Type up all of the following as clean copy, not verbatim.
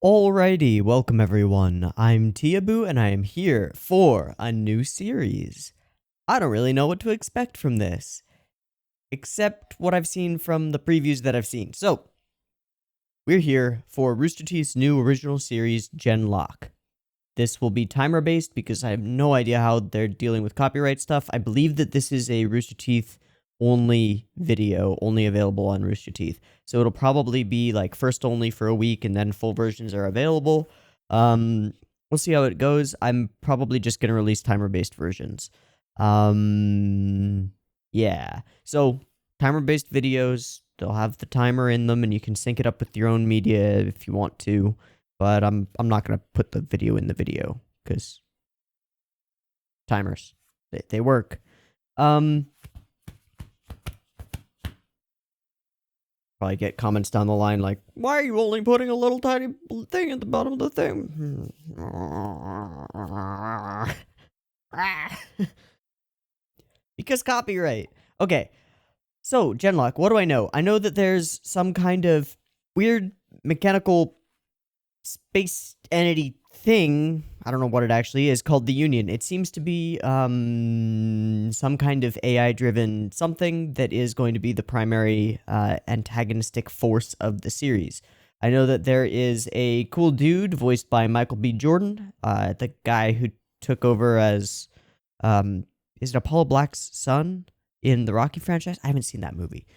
Alrighty, welcome everyone. I'm Teeaboo and I am here for a new series. I don't really know what to expect from this, except what I've seen from the previews that I've seen. So, we're here for RoosterTeeth's new original series, Genlock. This will be timer-based because I have no idea how they're dealing with copyright stuff. I believe that this is a RoosterTeeth only video, only available on RoosterTeeth. So it'll probably be like first only for a week and then full versions are available. We'll see how it goes. I'm probably just going to release timer-based versions. Yeah. So timer-based videos, they'll have the timer in them and you can sync it up with your own media if you want to. But I'm not going to put the video in the video because timers, they work. Probably get comments down the line like, why are you only putting a little tiny thing at the bottom of the thing? Because copyright. Okay, so Genlock, what do I know? I know that there's some kind of weird mechanical space entity thing, I don't know what it actually is, called the Union. It seems to be some kind of AI-driven something that is going to be the primary antagonistic force of the series. I know that there is a cool dude voiced by Michael B. Jordan, the guy who took over as, is it Apollo Black's son in the Rocky franchise? I haven't seen that movie.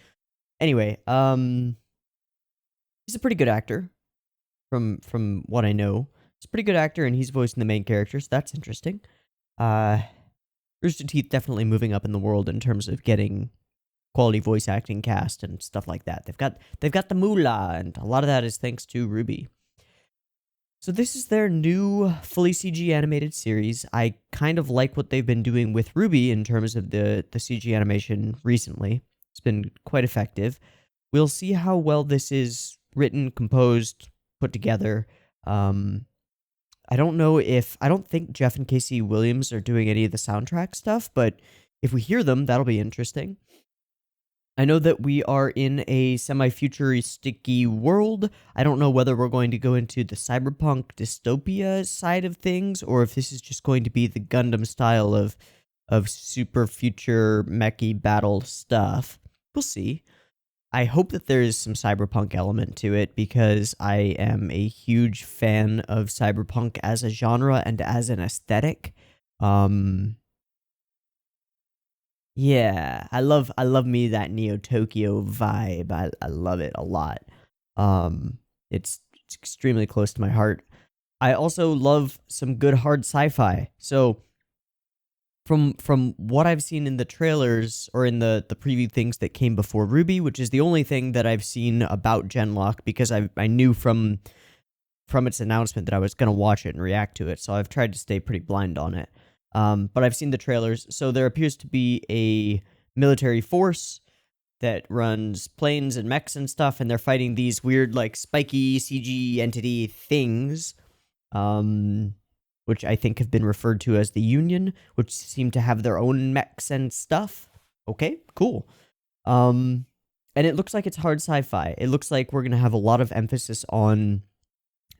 Anyway, he's a pretty good actor. From what I know, he's a pretty good actor, and he's voicing the main character, so that's interesting. Rooster Teeth definitely moving up in the world in terms of getting quality voice acting cast and stuff like that. They've got the moolah, and a lot of that is thanks to Ruby. So this is their new fully CG animated series. I kind of like what they've been doing with Ruby in terms of the CG animation recently. It's been quite effective. We'll see how well this is written, composed, put together. I don't think Jeff and Casey Williams are doing any of the soundtrack stuff, but if we hear them, that'll be interesting. I know that we are in a semi-futuristic-y world. I don't know whether we're going to go into the cyberpunk dystopia side of things, or if this is just going to be the Gundam style of super future mechy battle stuff. We'll see. I hope that there is some cyberpunk element to it because I am a huge fan of cyberpunk as a genre and as an aesthetic. Yeah, I love me that Neo Tokyo vibe. I love it a lot. It's extremely close to my heart. I also love some good hard sci-fi. So from what I've seen in the trailers or in the preview things that came before Ruby, which is the only thing that I've seen about Genlock because I knew from its announcement that I was going to watch it and react to it, so I've tried to stay pretty blind on it. But I've seen the trailers, so there appears to be a military force that runs planes and mechs and stuff, and they're fighting these weird, like, spiky CG entity things, which I think have been referred to as the Union, which seem to have their own mechs and stuff. Okay, cool. And it looks like it's hard sci-fi. It looks like we're going to have a lot of emphasis on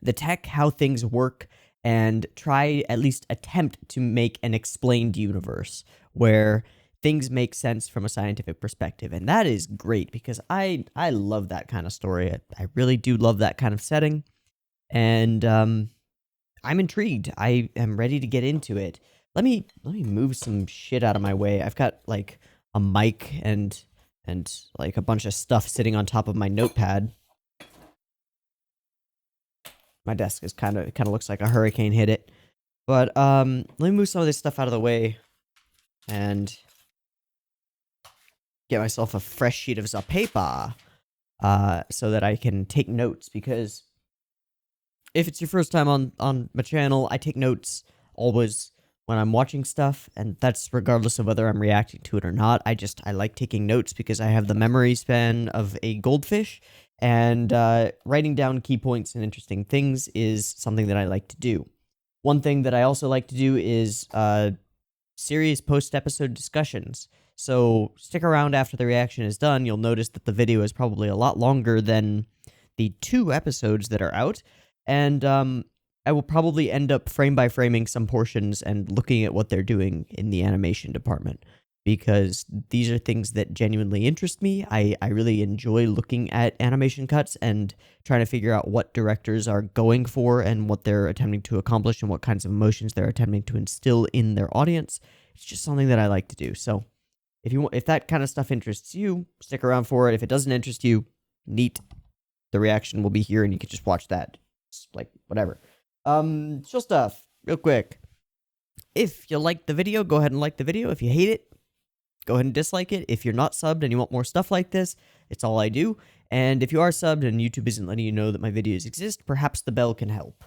the tech, how things work, and try at least attempt to make an explained universe where things make sense from a scientific perspective. And that is great because I love that kind of story. I really do love that kind of setting. And I'm intrigued. I am ready to get into it. Let me move some shit out of my way. I've got like a mic and like a bunch of stuff sitting on top of my notepad. My desk is kind of looks like a hurricane hit it. But let me move some of this stuff out of the way and get myself a fresh sheet of the paper so that I can take notes, because if it's your first time on my channel, I take notes always when I'm watching stuff, and that's regardless of whether I'm reacting to it or not. I like taking notes because I have the memory span of a goldfish, and writing down key points and interesting things is something that I like to do. One thing that I also like to do is serious post-episode discussions. So stick around after the reaction is done. You'll notice that the video is probably a lot longer than the 2 episodes that are out. And I will probably end up frame by framing some portions and looking at what they're doing in the animation department, because these are things that genuinely interest me. I really enjoy looking at animation cuts and trying to figure out what directors are going for and what they're attempting to accomplish and what kinds of emotions they're attempting to instill in their audience. It's just something that I like to do. So if that kind of stuff interests you, stick around for it. If it doesn't interest you, neat. The reaction will be here and you can just watch that. It's like, whatever. Chill stuff, real quick. If you like the video, go ahead and like the video. If you hate it, go ahead and dislike it. If you're not subbed and you want more stuff like this, it's all I do. And if you are subbed and YouTube isn't letting you know that my videos exist, perhaps the bell can help.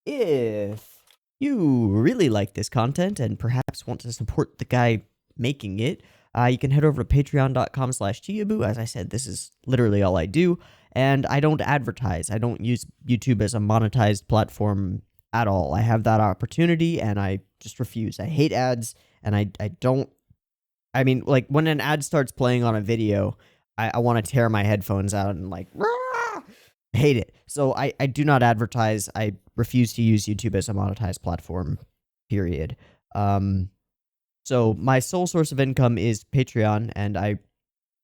If you really like this content and perhaps want to support the guy making it, you can head over to patreon.com/Teeaboo. As I said, this is literally all I do. And I don't advertise. I don't use YouTube as a monetized platform at all. I have that opportunity, and I just refuse. I hate ads, and I don't... I mean, like, when an ad starts playing on a video, I want to tear my headphones out and, like, rah! I hate it. So I do not advertise. I refuse to use YouTube as a monetized platform, period. So my sole source of income is Patreon, and I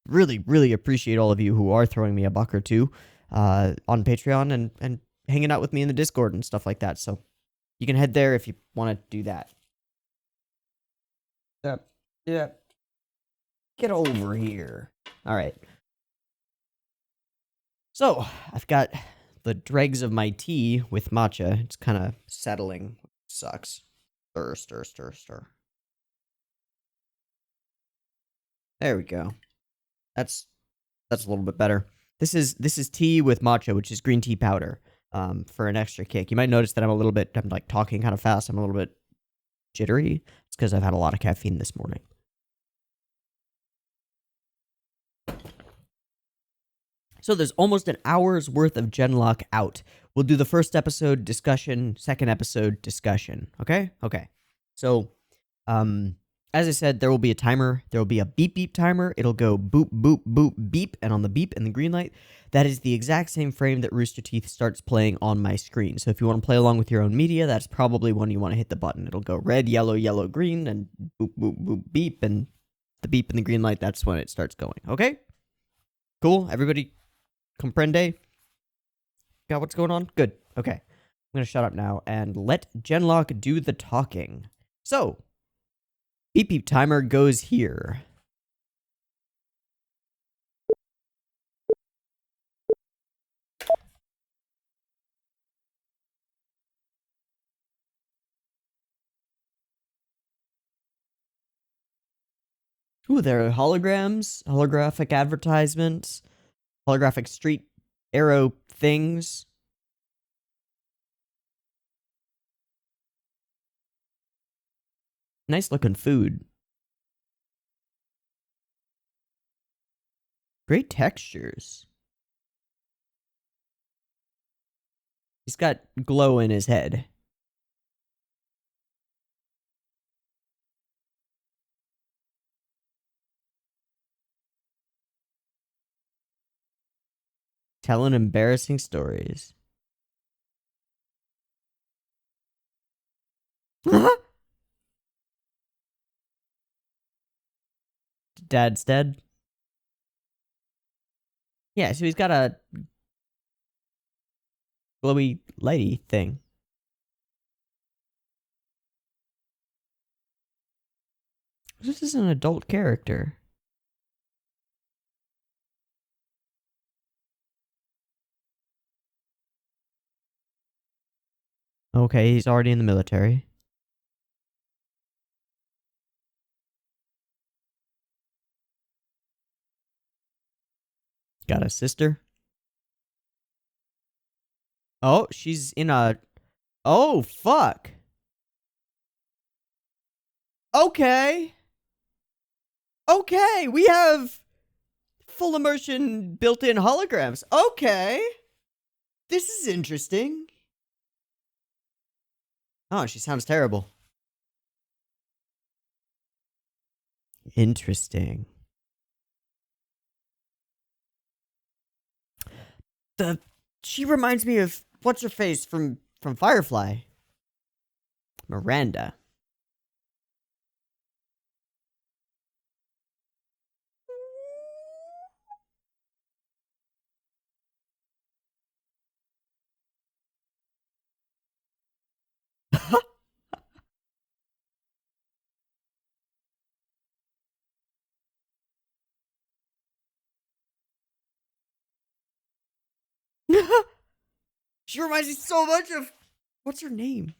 really, really appreciate all of you who are throwing me a buck or two on Patreon and hanging out with me in the Discord and stuff like that. So you can head there if you want to do that. Yeah. Get over here. All right. So I've got the dregs of my tea with matcha. It's kind of settling. Sucks. Stir, stir, stir, stir. There we go. That's a little bit better. This is tea with matcha, which is green tea powder, for an extra kick. You might notice that I'm like talking kind of fast. I'm a little bit jittery. It's because I've had a lot of caffeine this morning. So there's almost an hour's worth of Genlock out. We'll do the first episode discussion, second episode discussion. Okay? Okay. So, as I said, there will be a timer. There will be a beep beep timer. It'll go boop, boop, boop, beep. And on the beep and the green light, that is the exact same frame that RoosterTeeth starts playing on my screen. So if you want to play along with your own media, that's probably when you want to hit the button. It'll go red, yellow, yellow, green, and boop, boop, boop, beep. And the beep and the green light, that's when it starts going. Okay? Cool? Everybody comprende? Got what's going on? Good. Okay. I'm going to shut up now and let Genlock do the talking. So, beep beep timer goes here. Ooh, there are holograms, holographic advertisements, holographic street arrow things. Nice looking food. Great textures. He's got glow in his head. Telling embarrassing stories. Dad's dead. Yeah, so he's got a glowy lighty thing. This is an adult character. Okay, he's already in the military. Got a sister. Oh, she's in a... Oh, fuck. Okay. Okay, we have full immersion built-in holograms. Okay. This is interesting. Oh, she sounds terrible. Interesting. The She reminds me of what's her face from Firefly. Miranda. She reminds me so much of what's her name?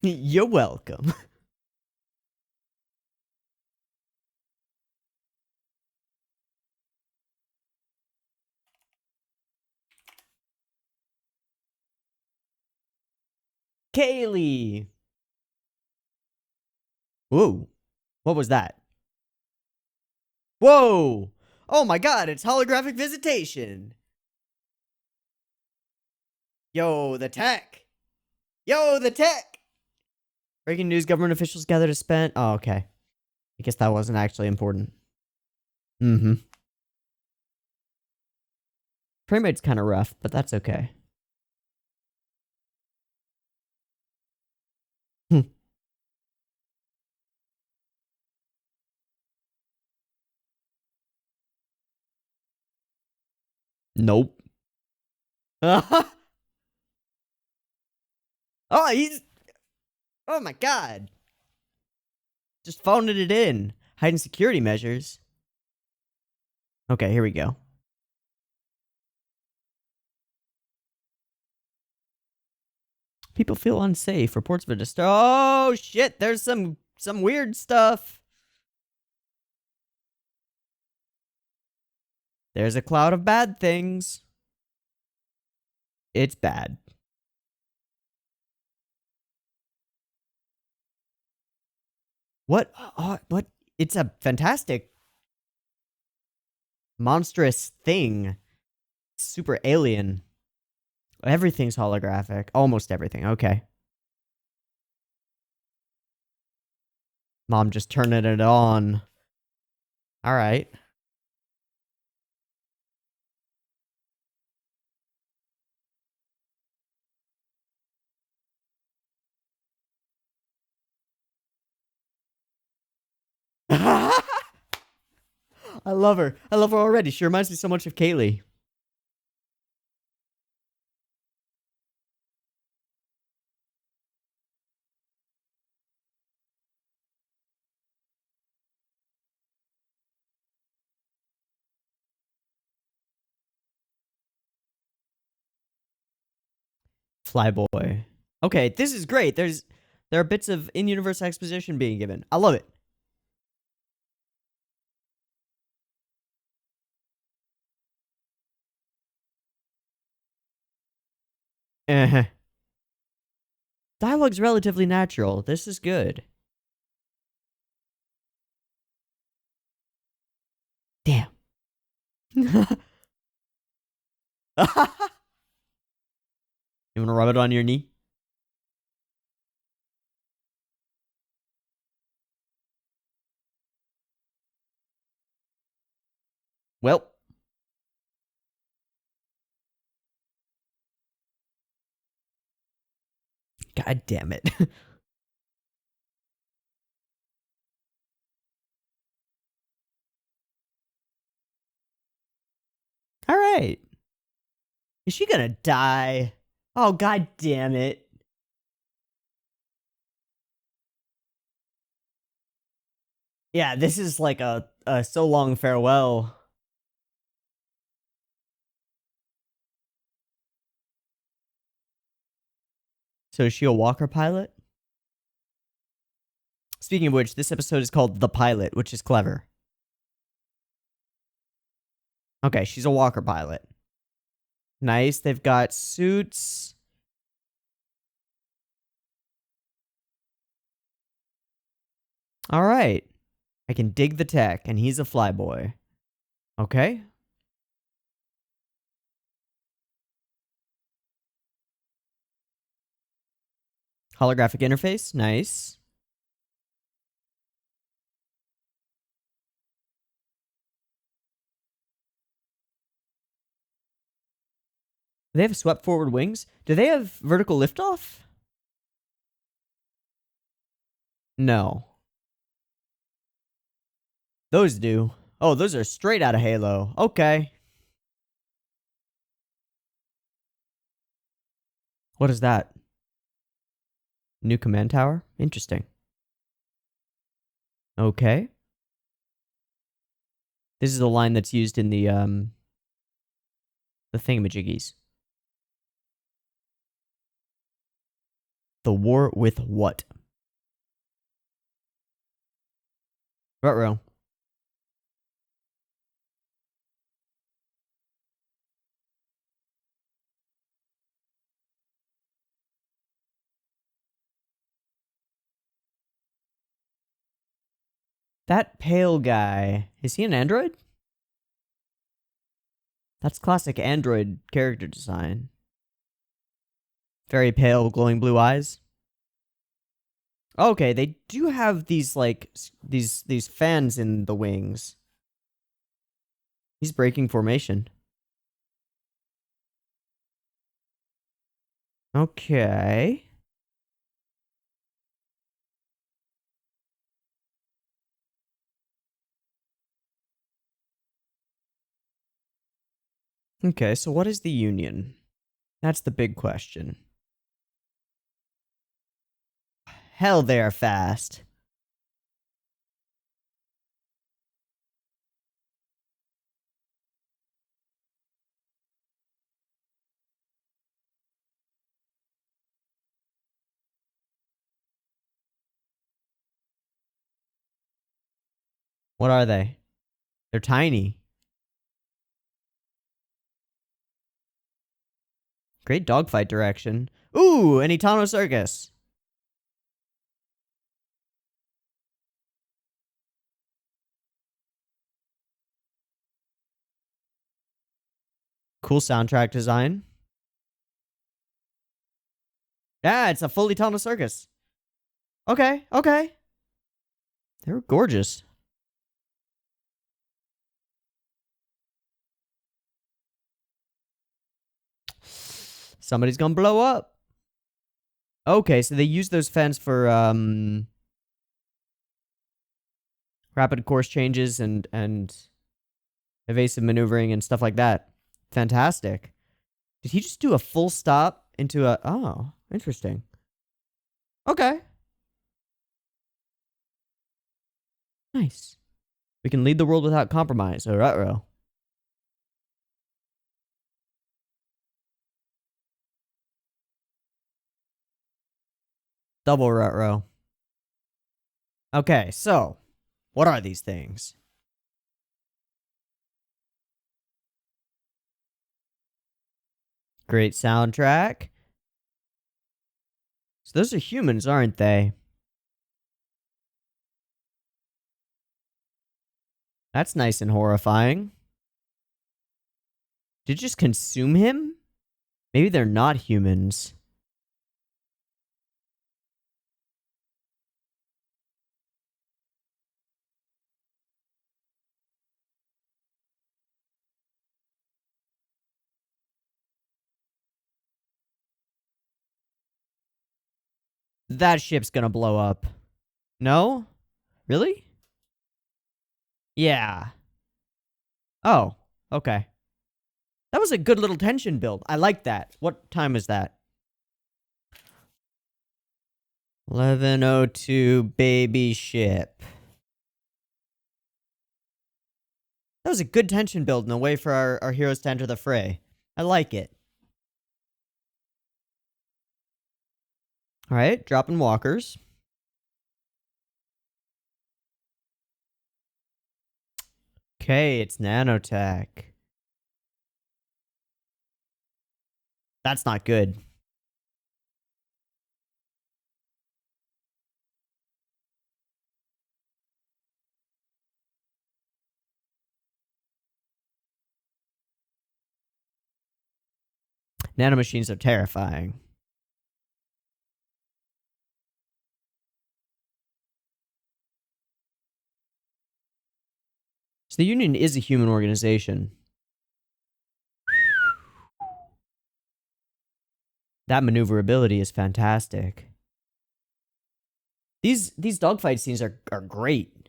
You're welcome. Kaylee. Whoa. What was that? Whoa. Oh my god, it's holographic visitation. Yo, the tech. Yo, the tech. Breaking news, government officials gather to spend. Oh, okay. I guess that wasn't actually important. Mm-hmm. Frame rate's kind of rough, but that's okay. Nope. Oh, he's... Oh my god. Just phoning it in. Hiding security measures. Okay, here we go. People feel unsafe. Reports of a Oh shit, there's some weird stuff. There's a cloud of bad things. It's bad. What? What? It's a fantastic, monstrous thing. Super alien. Everything's holographic. Almost everything. Okay. Mom just turning it on. All right. I love her. I love her already. She reminds me so much of Kaylee. Flyboy. Okay, this is great. There are bits of in-universe exposition being given. I love it. Dialogue's relatively natural. This is good. Damn. You want to rub it on your knee? Well. God damn it. All right. Is she gonna die? Oh, god damn it. Yeah, this is like a so long farewell. So is she a walker pilot? Speaking of which, this episode is called The Pilot, which is clever. Okay, she's a walker pilot. Nice. They've got suits. All right. I can dig the tech, and he's a flyboy. Okay. Holographic interface. Nice. They have swept forward wings? Do they have vertical liftoff? No. Those do. Oh, those are straight out of Halo. Okay. What is that? New command tower? Interesting. Okay. This is a line that's used in the thingamajiggies. The war with what? Ruh-roh. That pale guy, is he an android? That's classic android character design. Very pale, glowing blue eyes. Okay, they do have these, like, these fans in the wings. He's breaking formation. Okay. Okay, so what is the Union? That's the big question. Hell, they are fast. What are they? They're tiny. Great dogfight direction. Ooh, an Itano Circus. Cool soundtrack design. Yeah, it's a full Itano Circus. Okay, okay. They're gorgeous. Somebody's gonna blow up. Okay, so they use those fans for rapid course changes and evasive maneuvering and stuff like that. Fantastic. Did he just do a full stop into a... Oh, interesting. Okay. Nice. We can lead the world without compromise. Oh, ruh-roh. Double ruh-roh. Okay, so what are these things? Great soundtrack. So those are humans, aren't they? That's nice and horrifying. Did you just consume him? Maybe they're not humans. That ship's gonna blow up. No? Really? Yeah. Oh, okay. That was a good little tension build. I like that. What time is that? 11:02 baby ship. That was a good tension build and a way for our heroes to enter the fray. I like it. Alright, dropping walkers. Okay, it's nanotech. That's not good. Nanomachines are terrifying. So the Union is a human organization. That maneuverability is fantastic. These dogfight scenes are great.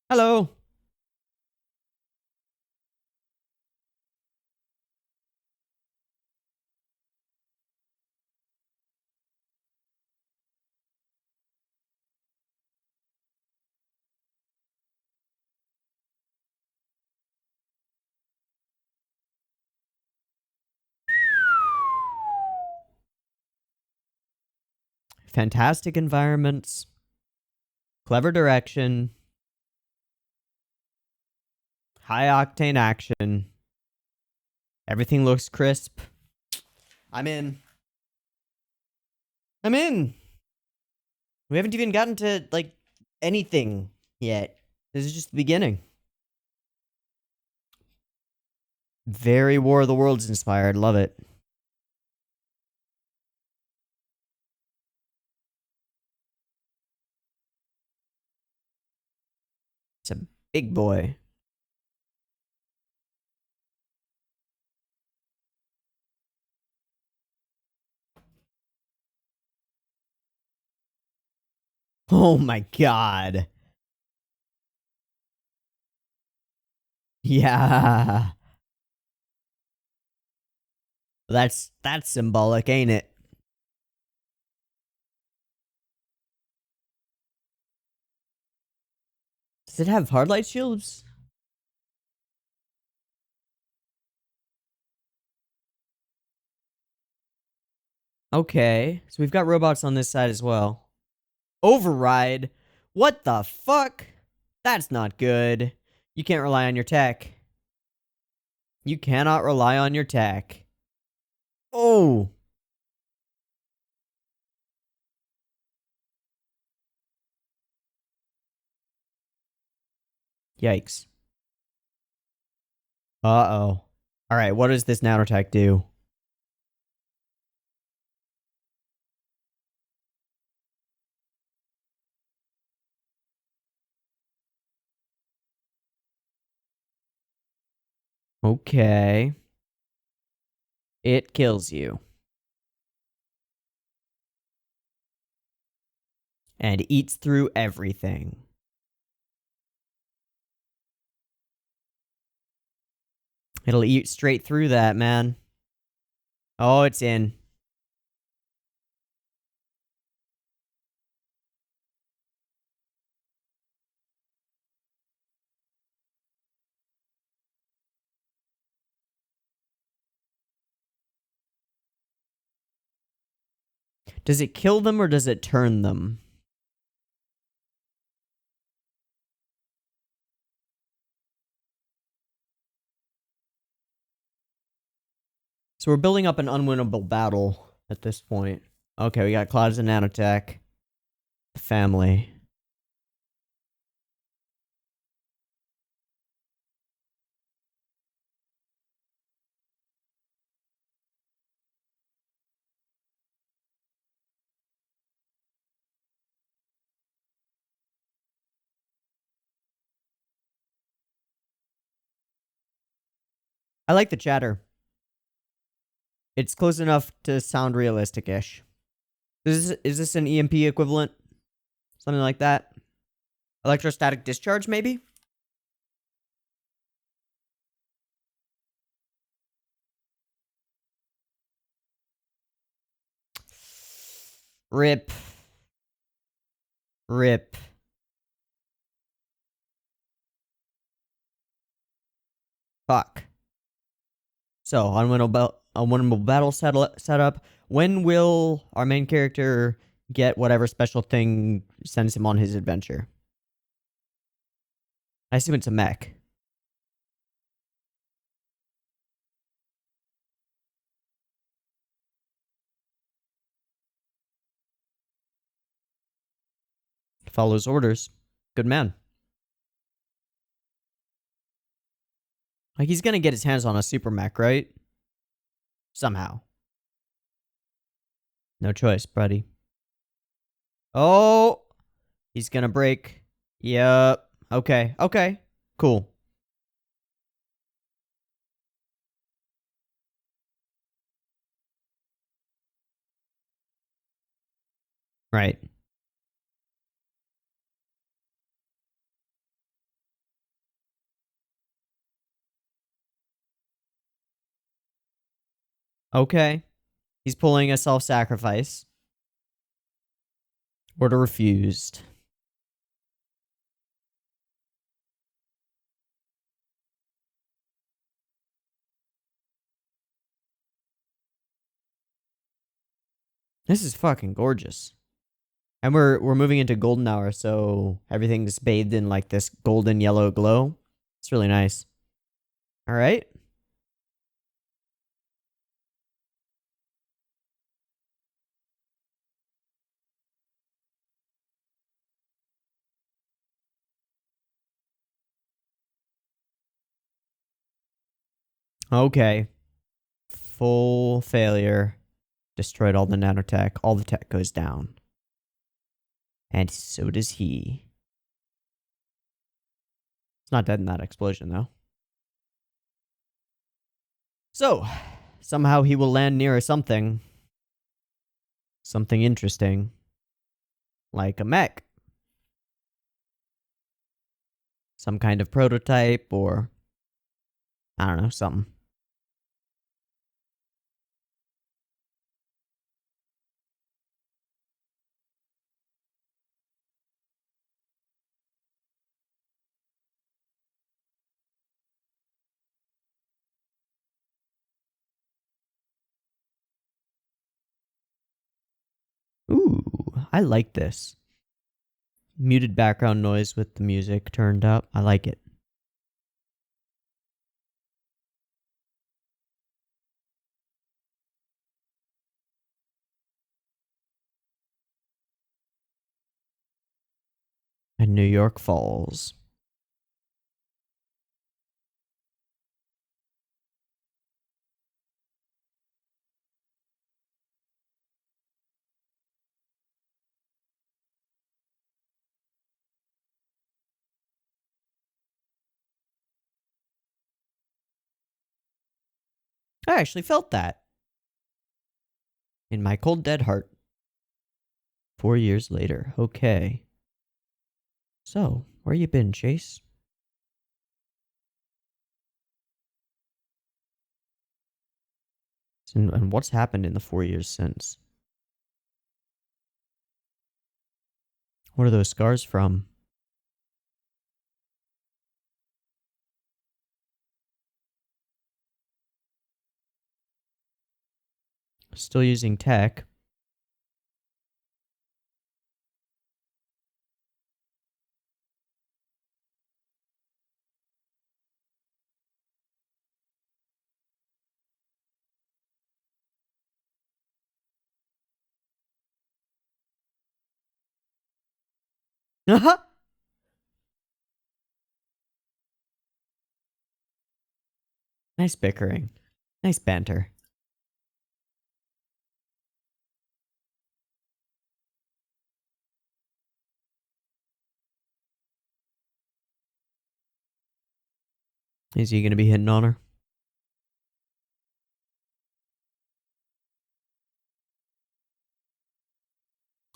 Hello. Fantastic environments. Clever direction. High octane action. Everything looks crisp. I'm in. I'm in. We haven't even gotten to, like, anything yet. This is just the beginning. Very War of the Worlds inspired. Love it. It's a big boy. Oh my god. Yeah. That's symbolic, ain't it? Does it have hard light shields? Okay. So we've got robots on this side as well. Override? What the fuck? That's not good. You can't rely on your tech. You cannot rely on your tech. Oh. Yikes. Uh-oh. Alright, what does this nanotech do? Okay. It kills you. And eats through everything. It'll eat straight through that, man. Oh, it's in. Does it kill them or does it turn them? So we're building up an unwinnable battle at this point. Okay, we got Claudius and Nanotech. The family. I like the chatter. It's close enough to sound realistic-ish. Is this an EMP equivalent? Something like that? Electrostatic discharge, maybe? Rip. Rip. Fuck. So, unwinnable battle setup. When will our main character get whatever special thing sends him on his adventure? I assume it's a mech. Follows orders. Good man. Like, he's gonna get his hands on a super mech, right? Somehow. No choice, buddy. Oh! He's gonna break. Yup. Okay. Okay. Cool. Right. Okay. He's pulling a self-sacrifice. Order refused. This is fucking gorgeous. And we're moving into golden hour, so everything's bathed in like this golden yellow glow. It's really nice. All right. Okay. Full failure. Destroyed all the nanotech. All the tech goes down. And so does he. It's not dead in that explosion, though. So, somehow he will land near something. Something interesting. Like a mech. Some kind of prototype, or I don't know, something. Ooh, I like this. Muted background noise with the music turned up. I like it. And New York Falls. I actually felt that in my cold dead heart. 4 years later. Okay. So, where you been, Chase? And what's happened in the 4 years since? What are those scars from? Still using tech. Nice bickering. Nice banter. Is he gonna be hitting on her?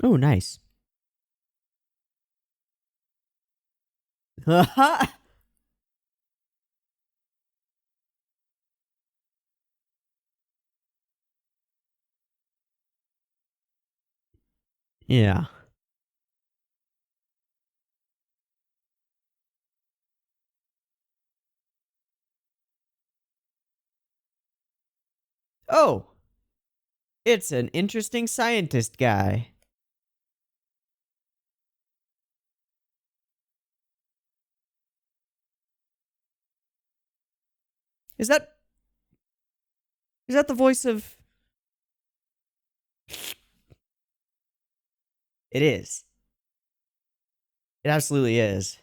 Oh, nice. Yeah. Oh, it's an interesting scientist guy. Is that the voice of? It is. It absolutely is.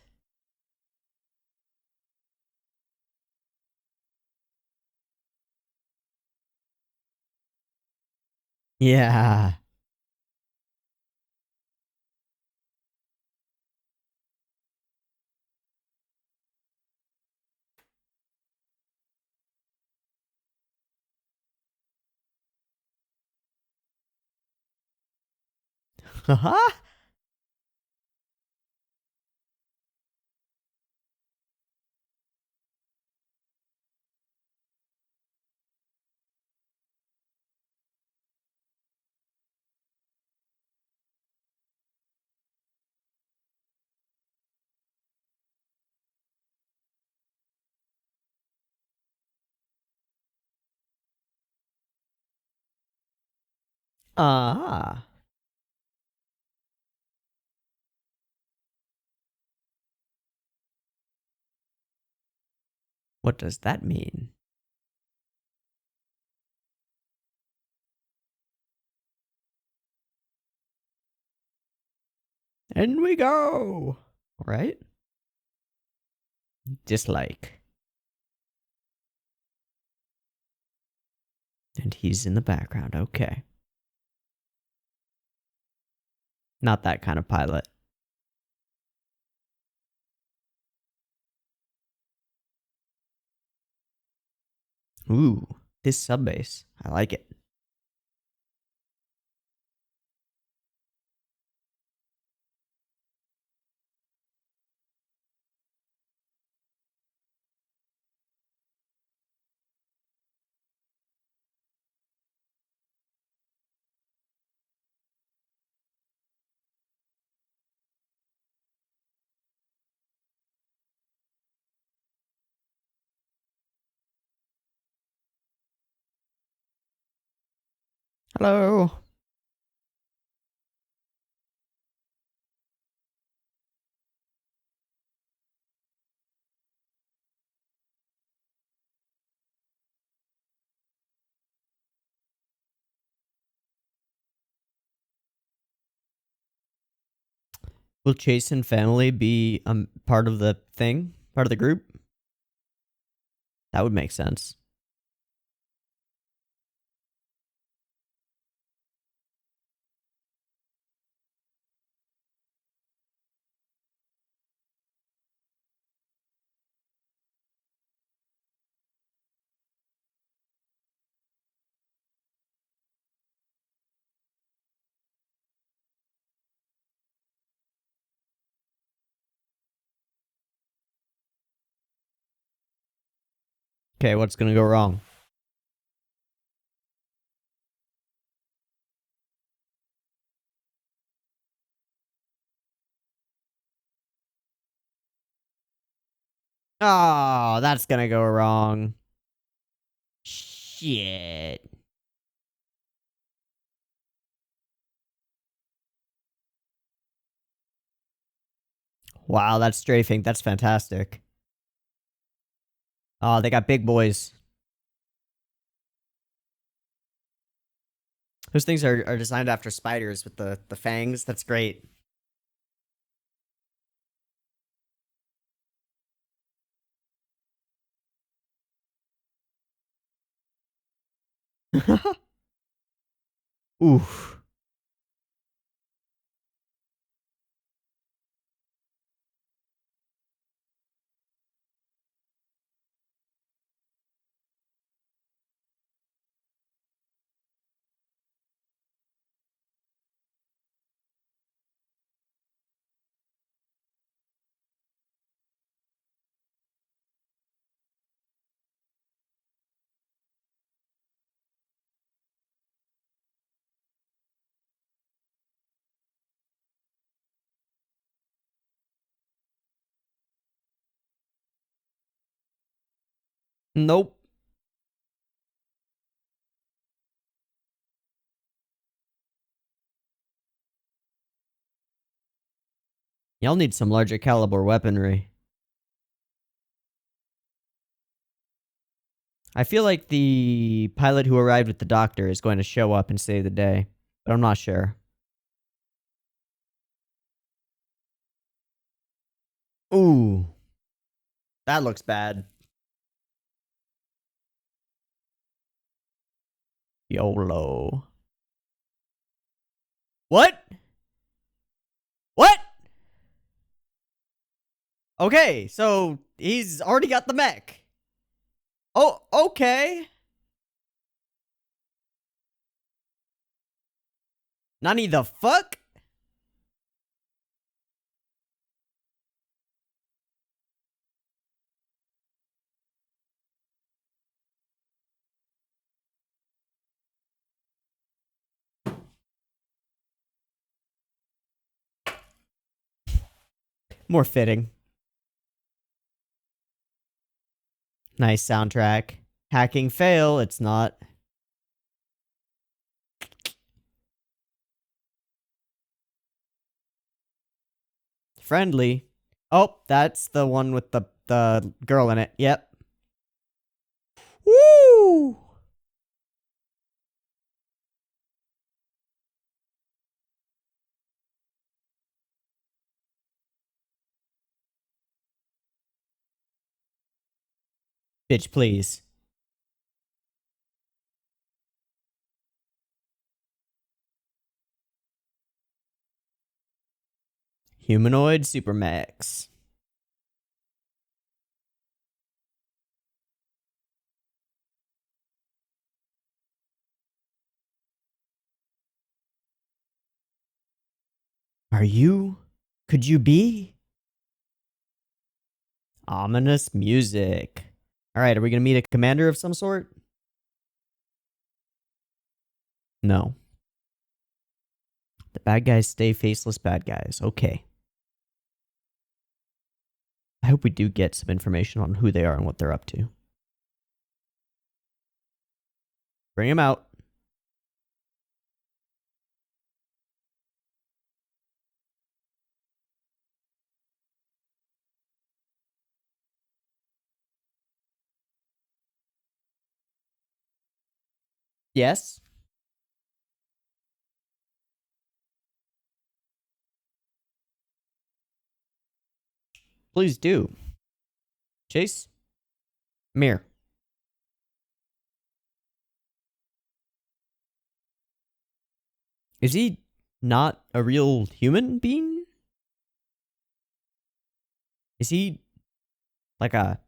Yeah. Haha. Ah. What does that mean? And we go. All right. Dislike. And he's in the background. Okay. Not that kind of pilot. Ooh, this sub bass. I like it. Hello. Will Chase and family be part of the thing? Part of the group? That would make sense. Okay, what's gonna go wrong? Oh, that's gonna go wrong. Shit. Wow, that's strafing. That's fantastic. Oh, they got big boys. Those things are designed after spiders with the fangs. That's great. Oof. Nope. Y'all need some larger caliber weaponry. I feel like the pilot who arrived with the doctor is going to show up and save the day, but I'm not sure. Ooh. That looks bad. YOLO. What? What? Okay, so he's already got the mech. Oh, okay. Nani the fuck? More fitting. Nice soundtrack. Hacking fail, it's not. Friendly. Oh, that's the one with the girl in it. Yep. Woo! Bitch, please. Humanoid Supermax. Are you? Could you be? Ominous music. Alright, are we gonna meet a commander of some sort? No. The bad guys stay faceless bad guys. Okay. I hope we do get some information on who they are and what they're up to. Bring him out. Yes? Please do. Chase? Mirror. Is he not a real human being? Is he like a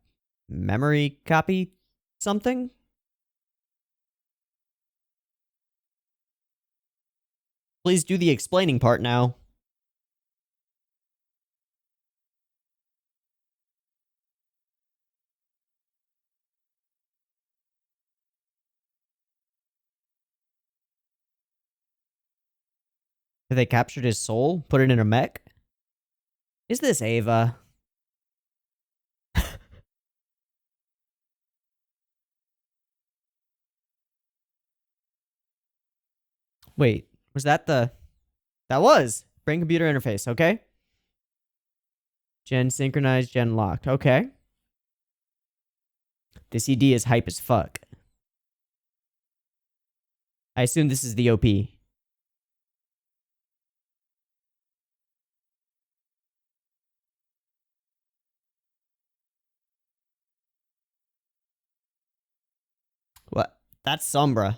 memory copy something? Please do the explaining part now. Have they captured his soul? Put it in a mech? Is this Eva? Wait, was that the... That was! Brain computer interface, okay. Gen synchronized, gen locked, okay. This ED is hype as fuck. I assume this is the OP. What? That's Sombra.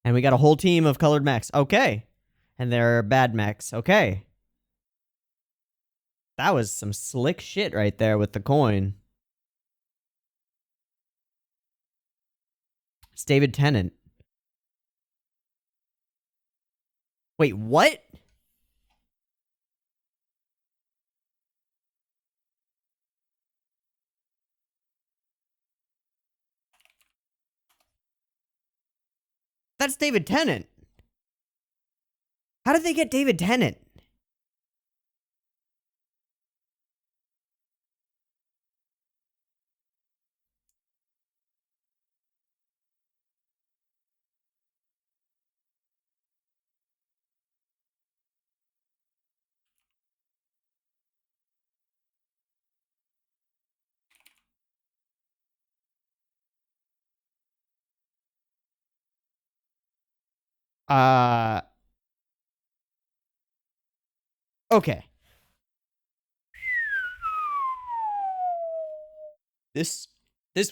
And we got a whole team of colored mechs. Okay. And they're bad mechs. Okay. That was some slick shit right there with the coin. It's David Tennant. Wait, what? That's David Tennant. How did they get David Tennant? Okay. This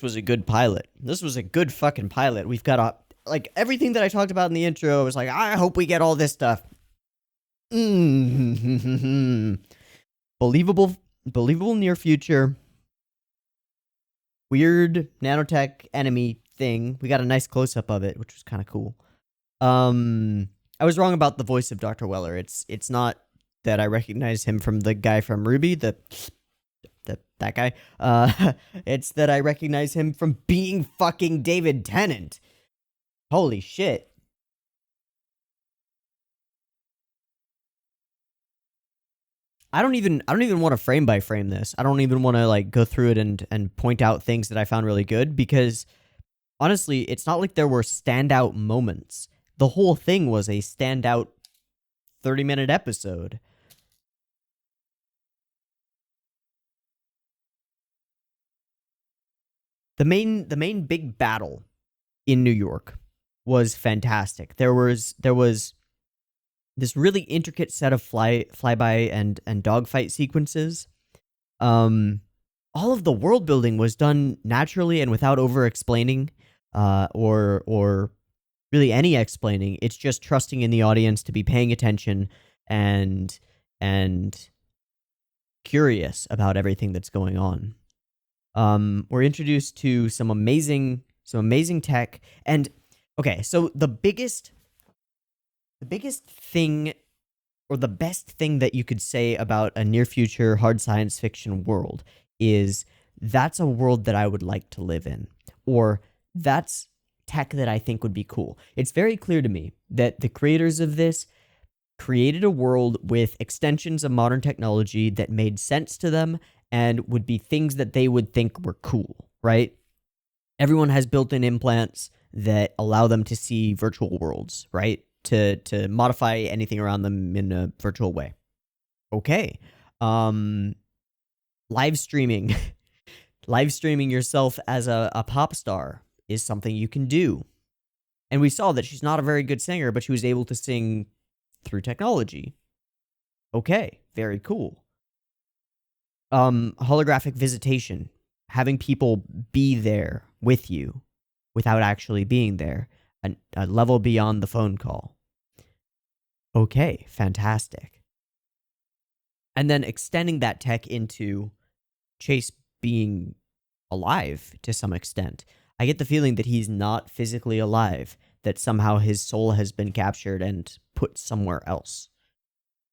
was a good pilot. This was a good fucking pilot. We've got like everything that I talked about in the intro was like, I hope we get all this stuff. Believable near future. Weird nanotech enemy thing. We got a nice close up of it, which was kind of cool. I was wrong about the voice of Dr. Weller. It's not that I recognize him from the guy from Ruby, that guy. It's that I recognize him from being fucking David Tennant. Holy shit. I don't even want to frame by frame this. I don't even want to like go through it and point out things that I found really good, because honestly, it's not like there were standout moments. The whole thing was a standout 30-minute episode. The main big battle in New York was fantastic. There was this really intricate set of flyby and dogfight sequences. All of the world building was done naturally and without over explaining, or really any explaining. It's just trusting in the audience to be paying attention and curious about everything that's going on. We're introduced to some amazing tech, and okay, so the biggest thing, or the best thing that you could say about a near future hard science fiction world is that's a world that I would like to live in, or that's tech that I think would be cool. It's very clear to me that the creators of this created a world with extensions of modern technology that made sense to them and would be things that they would think were cool, right? Everyone has built-in implants that allow them to see virtual worlds, right? To modify anything around them in a virtual way. Okay. Live streaming. Live streaming yourself as a pop star is something you can do. And we saw that she's not a very good singer, but she was able to sing through technology. Okay, very cool. Holographic visitation. Having people be there with you without actually being there. A level beyond the phone call. Okay, fantastic. And then extending that tech into Chase being alive to some extent. I get the feeling that he's not physically alive, that somehow his soul has been captured and put somewhere else.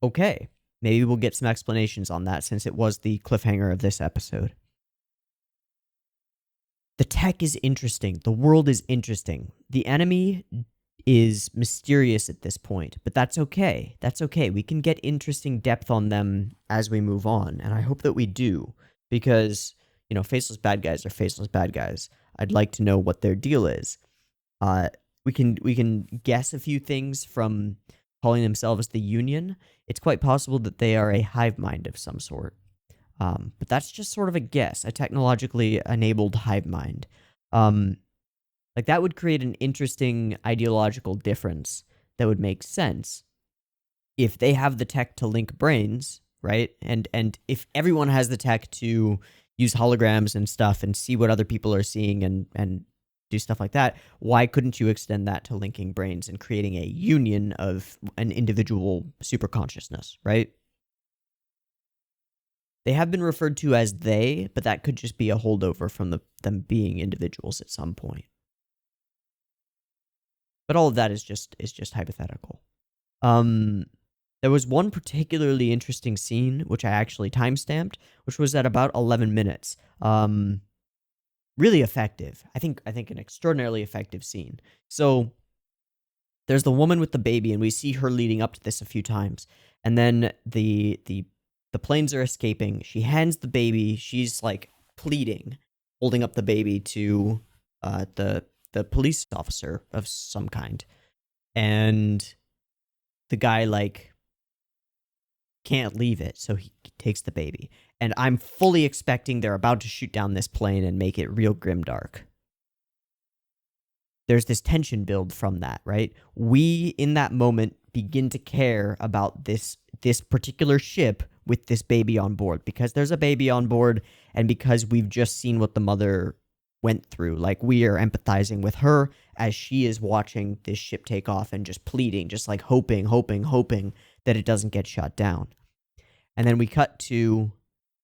Okay, maybe we'll get some explanations on that, since it was the cliffhanger of this episode. The tech is interesting. The world is interesting. The enemy is mysterious at this point, but that's okay. That's okay. We can get interesting depth on them as we move on, and I hope that we do, because, you know, faceless bad guys are faceless bad guys. I'd like to know what their deal is. We can guess a few things from calling themselves the Union. It's quite possible that they are a hive mind of some sort. But that's just sort of a guess, a technologically enabled hive mind. Like, that would create an interesting ideological difference that would make sense if they have the tech to link brains, right? And if everyone has the tech to use holograms and stuff and see what other people are seeing and do stuff like that, why couldn't you extend that to linking brains and creating a union of an individual superconsciousness, right? They have been referred to as they, but that could just be a holdover from them being individuals at some point. But all of that is just hypothetical. There was one particularly interesting scene, which I actually timestamped, which was at about 11 minutes. Really effective. I think an extraordinarily effective scene. So there's the woman with the baby, and we see her leading up to this a few times. And then the planes are escaping. She hands the baby. She's like pleading, holding up the baby to the police officer of some kind. And the guy like can't leave it, so he takes the baby. And I'm fully expecting they're about to shoot down this plane and make it real grimdark. There's this tension build from that, right? We, in that moment, begin to care about this particular ship with this baby on board, because there's a baby on board, and because we've just seen what the mother went through. Like, we are empathizing with her as she is watching this ship take off and just pleading, just like hoping that it doesn't get shot down. And then we cut to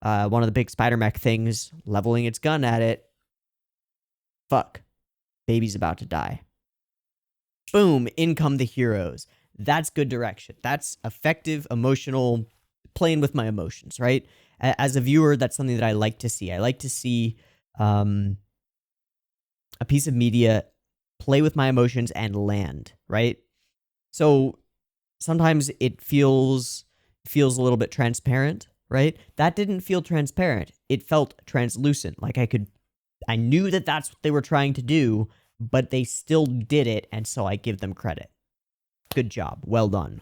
one of the big spider mech things leveling its gun at it. Fuck. Baby's about to die. Boom, in come the heroes. That's good direction. That's effective, emotional, playing with my emotions, right? As a viewer, that's something that I like to see. I like to see a piece of media play with my emotions and land, right? So sometimes it feels feels a little bit transparent, right? That didn't feel transparent. It felt translucent. Like I knew that that's what they were trying to do, but they still did it, and so I give them credit. Good job. Well done.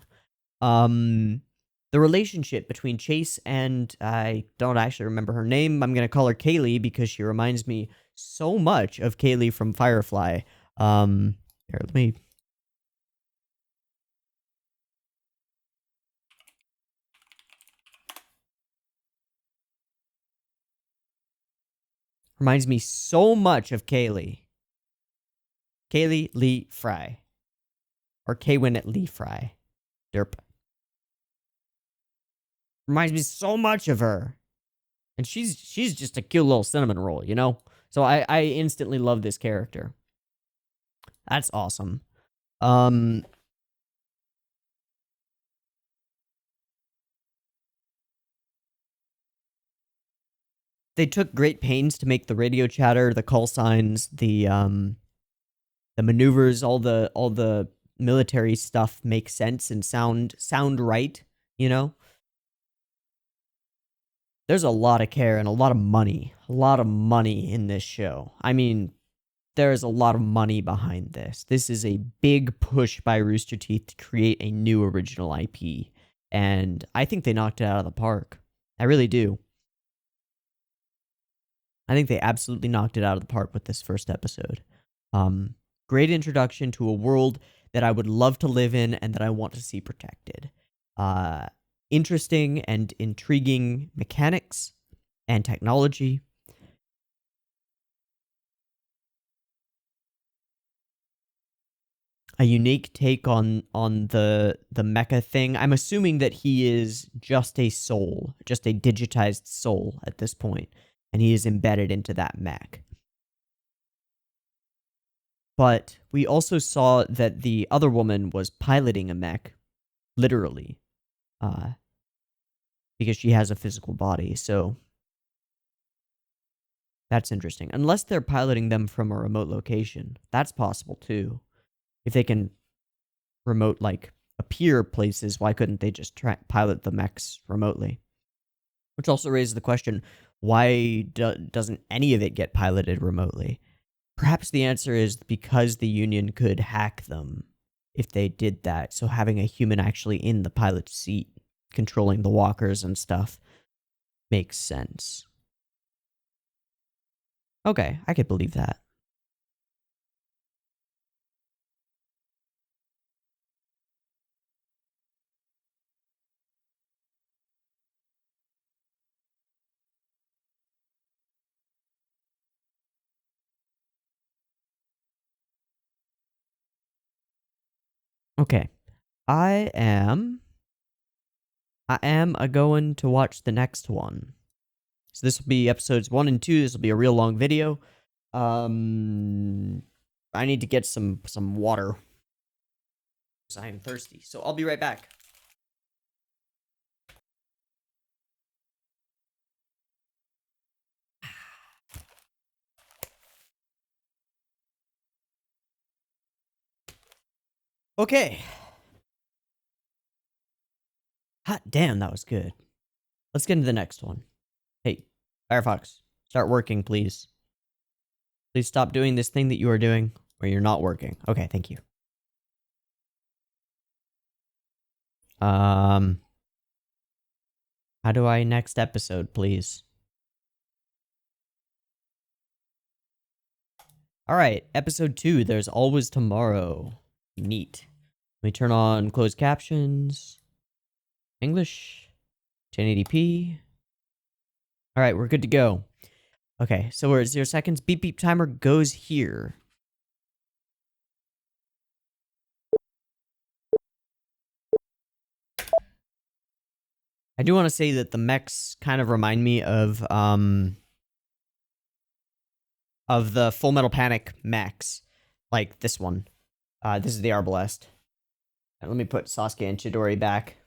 The relationship between Chase and I don't actually remember her name. I'm going to call her Kaylee because she reminds me so much of Kaylee from Firefly. Here, let me... Reminds me so much of Kaylee. Kaylee Lee Fry. Or Kaywin Lee Fry. Derp. Reminds me so much of her. And she's just a cute little cinnamon roll, you know? So I instantly love this character. That's awesome. They took great pains to make the radio chatter, the call signs, the maneuvers, all the military stuff make sense and sound right, you know? There's a lot of care and a lot of money in this show. I mean, there's a lot of money behind this. This is a big push by Rooster Teeth to create a new original IP, and I think they knocked it out of the park. I really do. I think they absolutely knocked it out of the park with this first episode. Great introduction to a world that I would love to live in and that I want to see protected. Interesting and intriguing mechanics and technology. A unique take on the Mecha thing. I'm assuming that he is just a soul, just a digitized soul at this point, and he is embedded into that mech. But we also saw that the other woman was piloting a mech, literally, because she has a physical body, so that's interesting. Unless they're piloting them from a remote location. That's possible, too. If they can remote, like, appear places, why couldn't they just pilot the mechs remotely? Which also raises the question, why doesn't any of it get piloted remotely? Perhaps the answer is because the Union could hack them if they did that, so having a human actually in the pilot's seat, controlling the walkers and stuff, makes sense. Okay, I could believe that. Okay. I am a-going to watch the next one. So this will be episodes 1 and 2. This will be a real long video. I need to get some water, because I am thirsty. So I'll be right back. Okay. Hot damn, that was good. Let's get into the next one. Hey, Firefox, start working, please. Please stop doing this thing that you are doing, or you're not working. Okay, thank you. How do I next episode, please? Alright, episode 2, There's Always Tomorrow. Neat. Let me turn on closed captions. English. 1080p. Alright, we're good to go. Okay, so we're at 0 seconds. Beep beep timer goes here. I do want to say that the mechs kind of remind me of the Full Metal Panic mechs. Like this one. This is the Arbalest. And let me put Sasuke and Chidori back.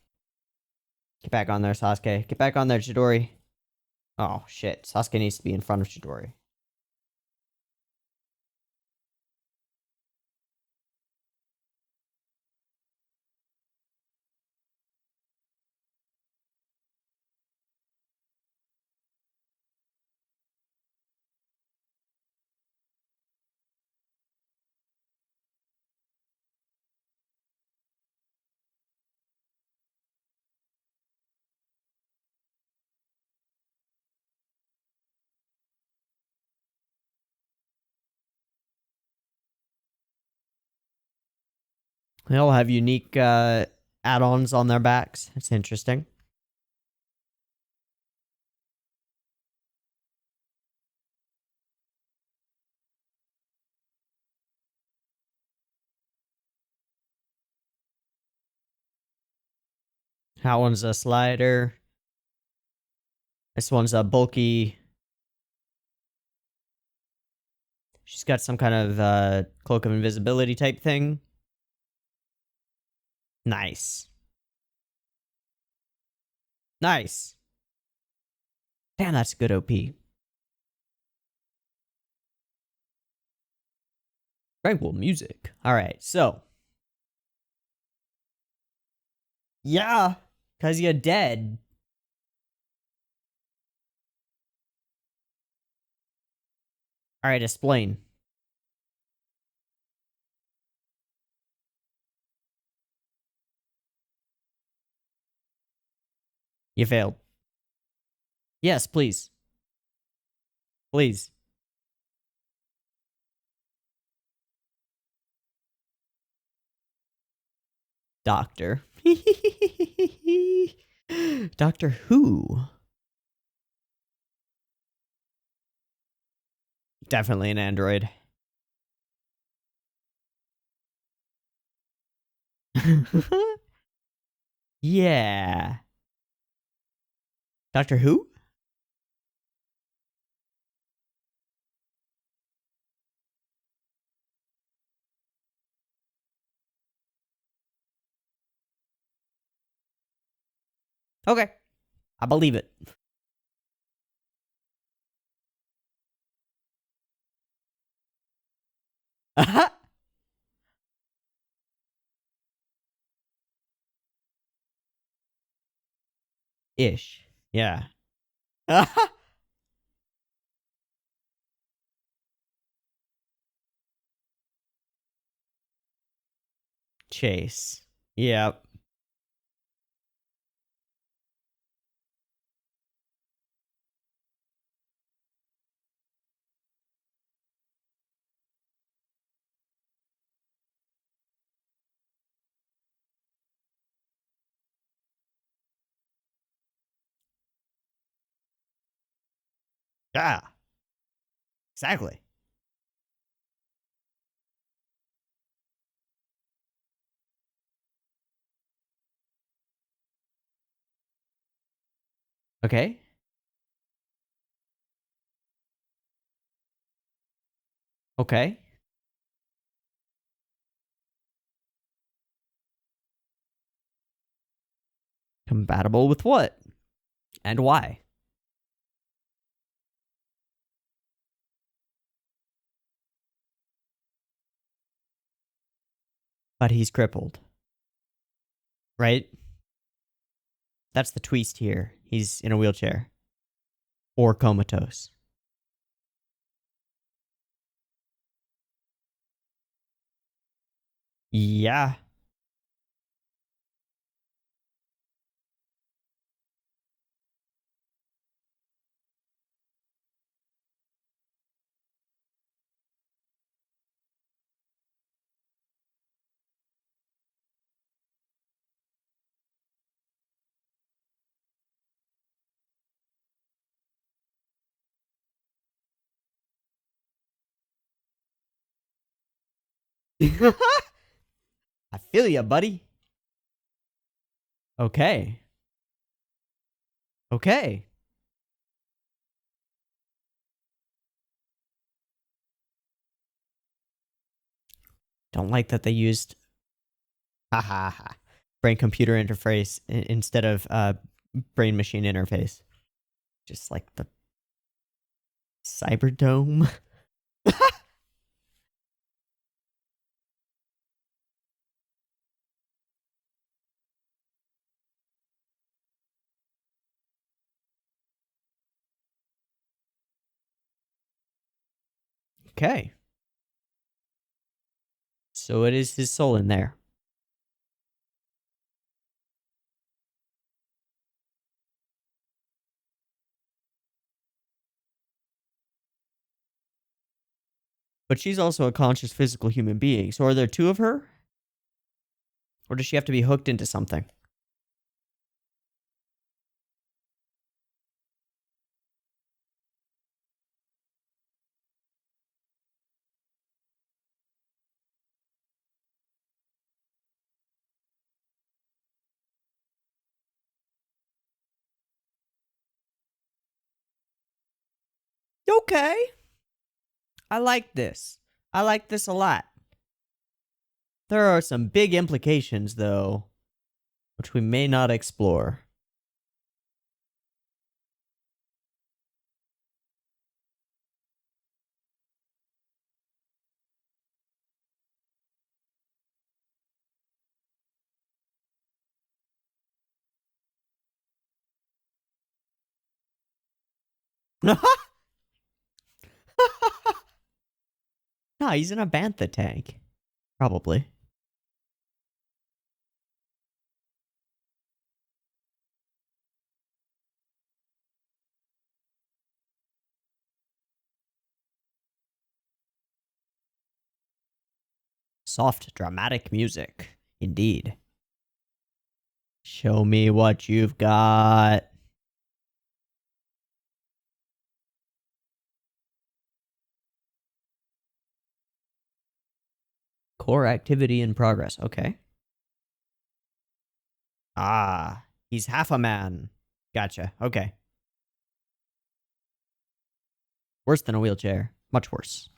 Get back on there, Sasuke. Get back on there, Chidori. Oh, shit. Sasuke needs to be in front of Chidori. They all have unique add-ons on their backs. It's interesting. That one's a slider. This one's a bulky. She's got some kind of cloak of invisibility type thing. Nice. Nice. Damn, that's good OP. Tranquil music. Alright, so. Yeah, because you're dead. Alright, explain. You failed. Yes, please. Please. Doctor. Doctor Who? Definitely an android. Yeah. Doctor Who? Okay. I believe it. Ish. Yeah. Chase. Yep. Yeah. Exactly. Okay. Okay. Compatible with what? And why? But he's crippled. Right? That's the twist here. He's in a wheelchair. Or comatose. Yeah. I feel ya, buddy. Okay. Okay. Don't like that they used ha ha ha brain computer interface instead of brain machine interface. Just like the Cyberdome. Okay. So it is his soul in there. But she's also a conscious physical human being. So are there two of her? Or does she have to be hooked into something? Okay. I like this. I like this a lot. There are some big implications, though, which we may not explore. No, he's in a bantha tank. Probably. Soft, dramatic music. Indeed. Show me what you've got. Core activity in progress. Okay. Ah, he's half a man. Gotcha. Okay. Worse than a wheelchair. Much worse.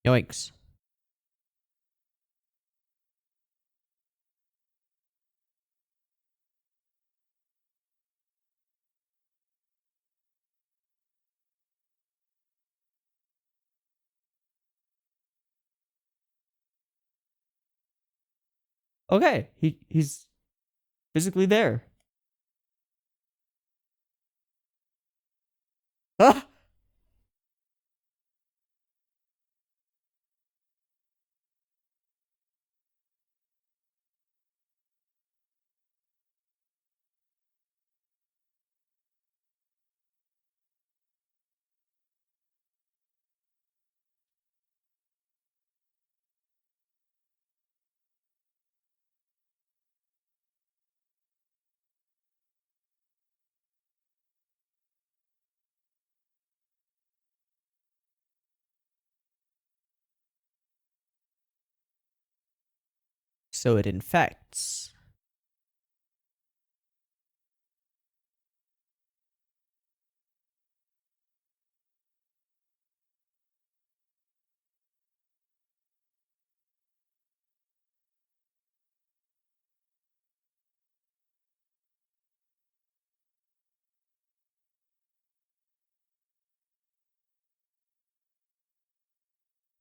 Yoinks. Okay, he's physically there. Ah! So it infects.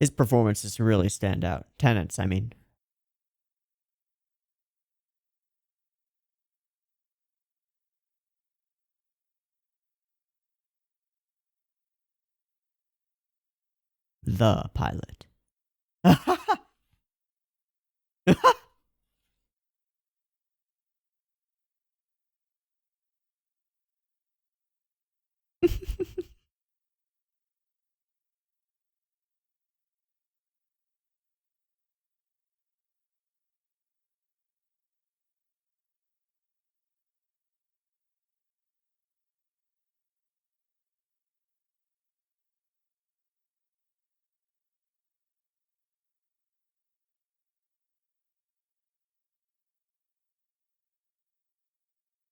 His performances really stand out. Tenants, I mean. The pilot.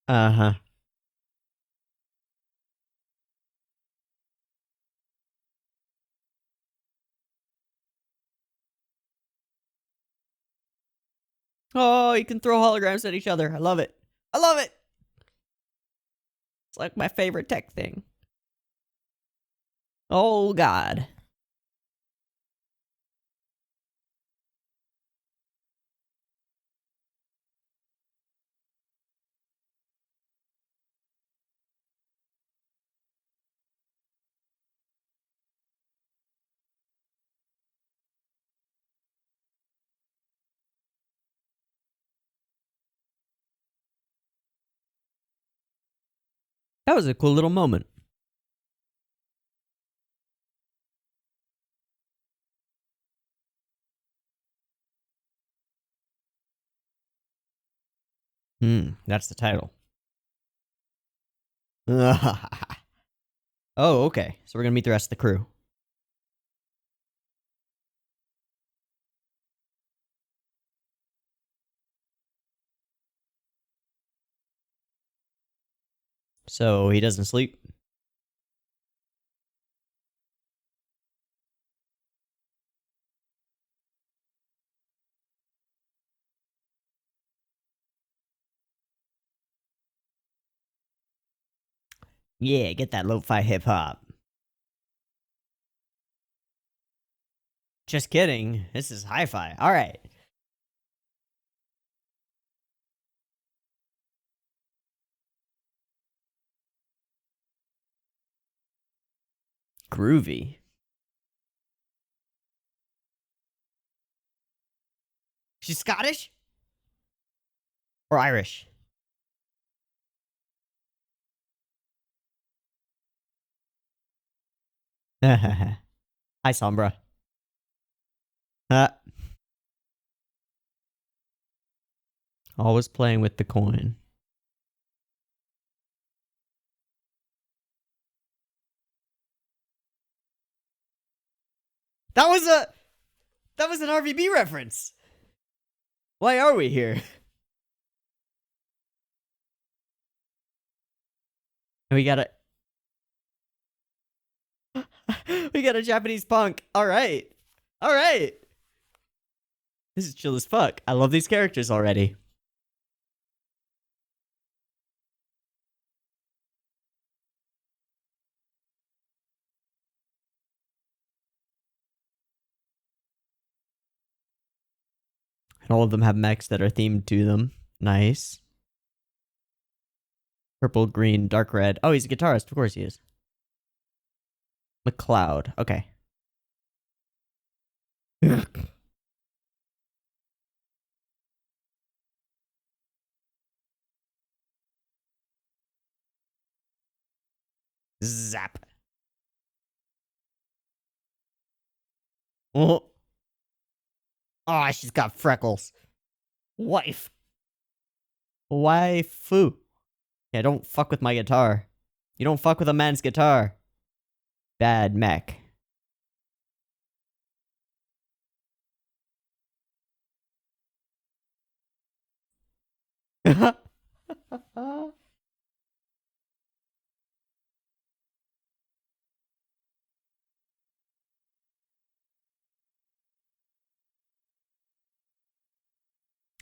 Uh-huh. Oh, you can throw holograms at each other. I love it. I love it. It's like my favorite tech thing. Oh, God. That was a cool little moment. That's the title. Oh, okay. So we're gonna meet the rest of the crew. So he doesn't sleep? Yeah, get that lo-fi hip-hop. Just kidding. This is hi-fi. Alright. Groovy. She's Scottish? Or Irish? Hi, Sombra. Always playing with the coin. That was an RVB reference. Why are we here? We got a Japanese punk. All right. This is chill as fuck. I love these characters already. And all of them have mechs that are themed to them. Nice. Purple, green, dark red. Oh, he's a guitarist. Of course he is. McLeod. Okay. Zap. Oh. Oh, she's got freckles. Wife. Waifu. Yeah, don't fuck with my guitar. You don't fuck with a man's guitar. Bad mech.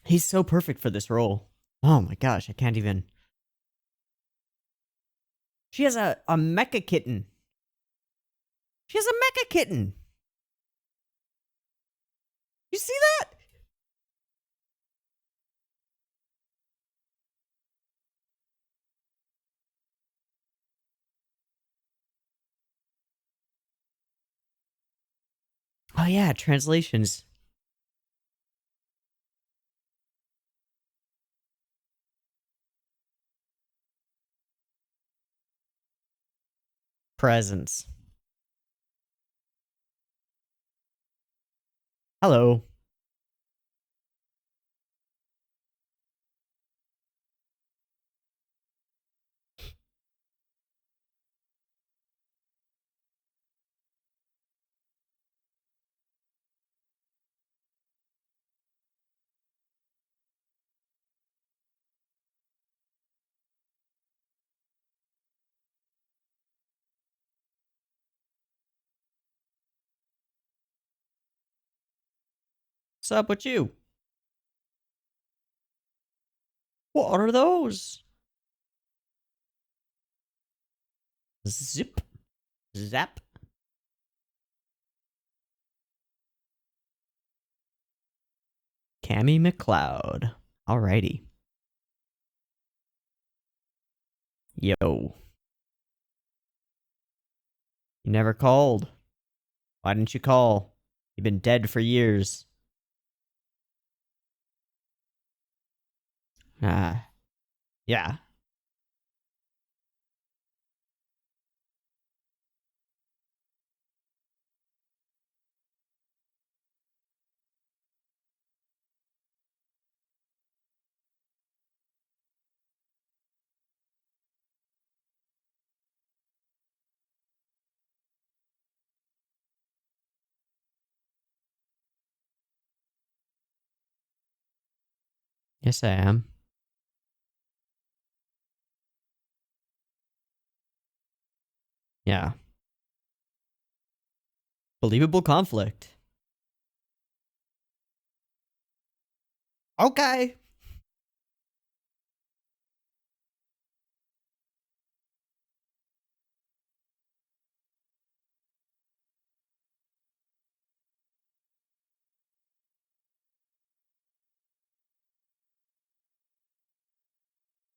He's so perfect for this role. Oh my gosh, I can't even. She has a mecha kitten. She has a mecha kitten. You see that? Oh yeah, translations. Presents. Hello. What's up with you? What are those? Zip. Zap. Cammy McLeod. Alrighty. Yo. You never called. Why didn't you call? You've been dead for years. Ah. Yeah. Yes, I am. Yeah. Believable conflict. Okay.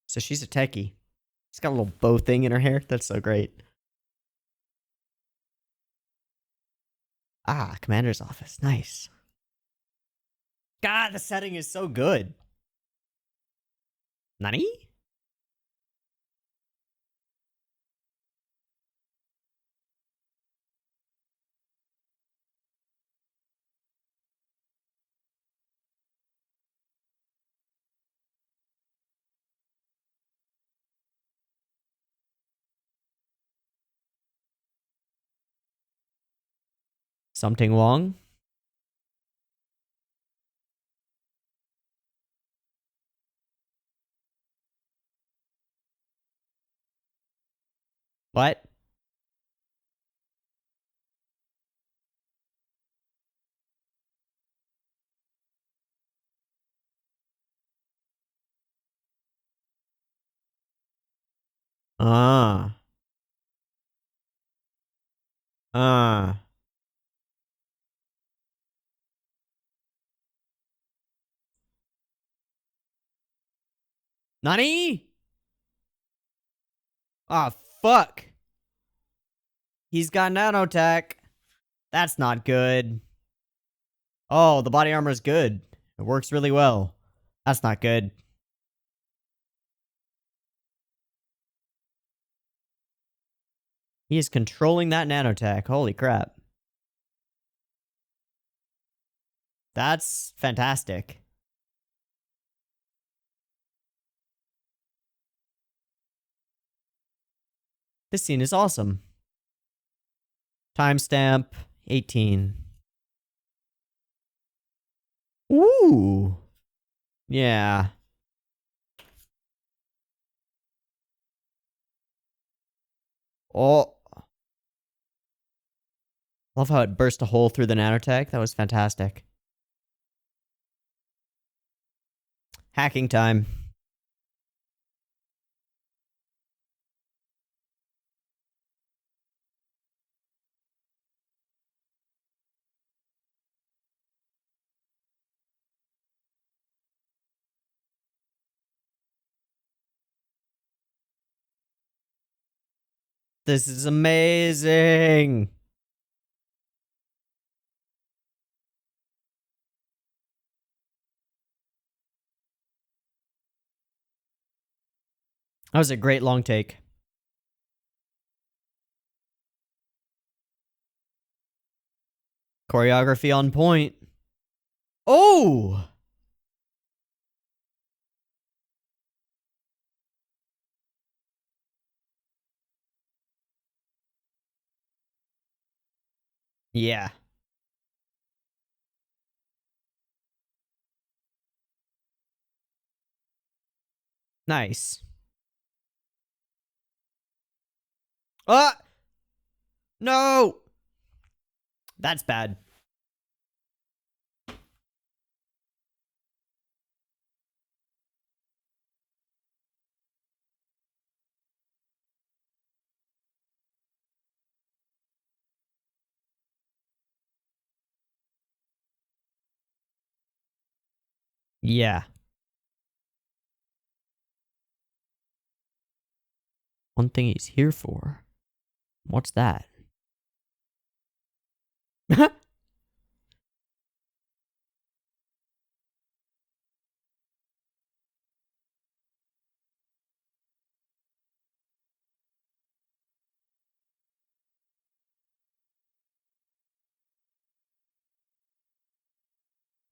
So she's a techie. She's got a little bow thing in her hair. That's so great. Ah, commander's office. Nice. God, the setting is so good. Nani? Something wrong? What? Ah. Ah. Nani? Ah, fuck. He's got nanotech. That's not good. Oh, the body armor is good. It works really well. That's not good. He is controlling that nanotech. Holy crap. That's fantastic. This scene is awesome. Timestamp 18. Ooh. Yeah. Oh. Love how it burst a hole through the nanotech. That was fantastic. Hacking time. This is amazing. That was a great long take. Choreography on point. Oh! Yeah. Nice. Ah! No! That's bad. Yeah. One thing he's here for. What's that?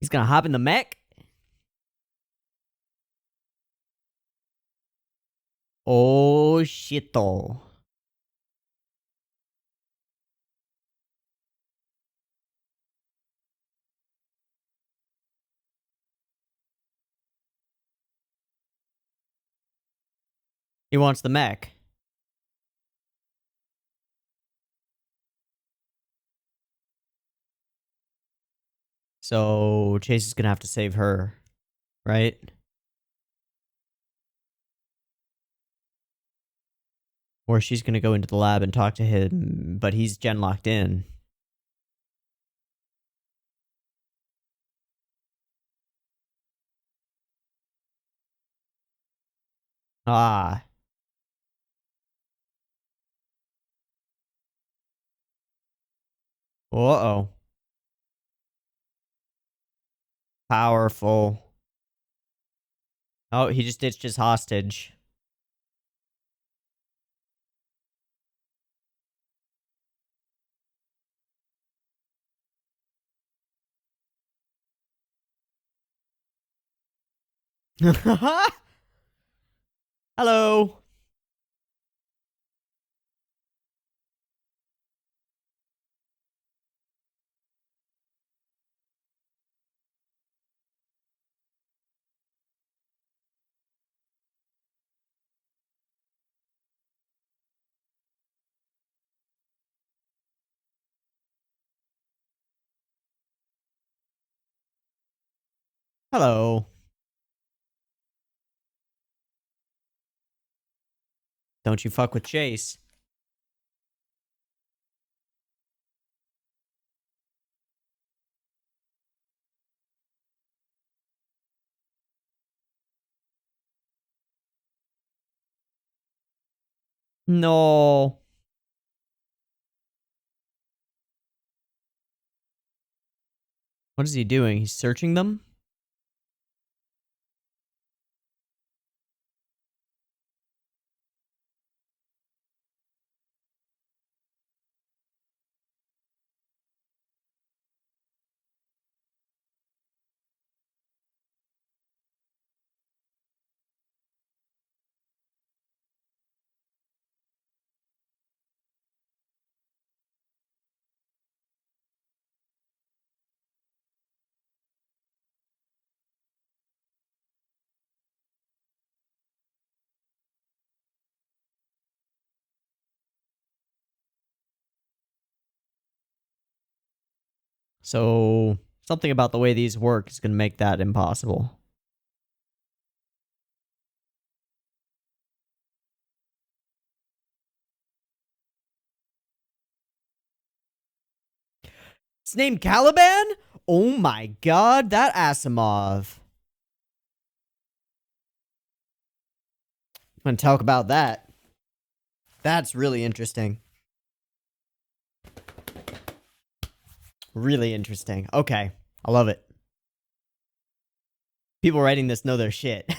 He's gonna hop in the mech? Oh, shito. He wants the mech. So Chase is gonna have to save her, right? Or she's gonna go into the lab and talk to him, but he's gen locked in. Ah. Uh-oh. Powerful. Oh, he just ditched his hostage. Hello. Hello. Don't you fuck with Chase. No. What is he doing? He's searching them? So, something about the way these work is going to make that impossible. It's named Caliban? Oh my god, that Asimov. I'm going to talk about that. That's really interesting. Really interesting. Okay. I love it. People writing this know their shit.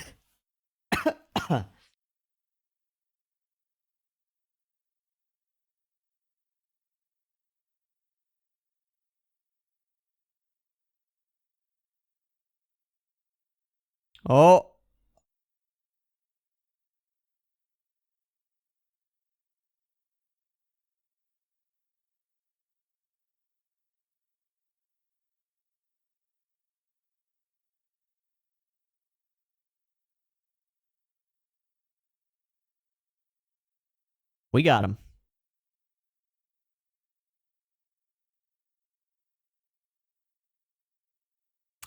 Oh. We got him.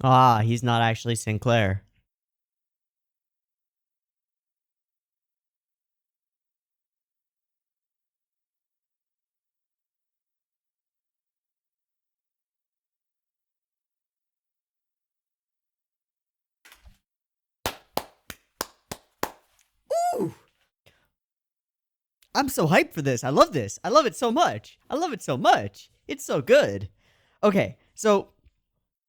Ah, he's not actually Sinclair. Ooh! I'm so hyped for this. I love this. I love it so much. I love it so much. It's so good. Okay, so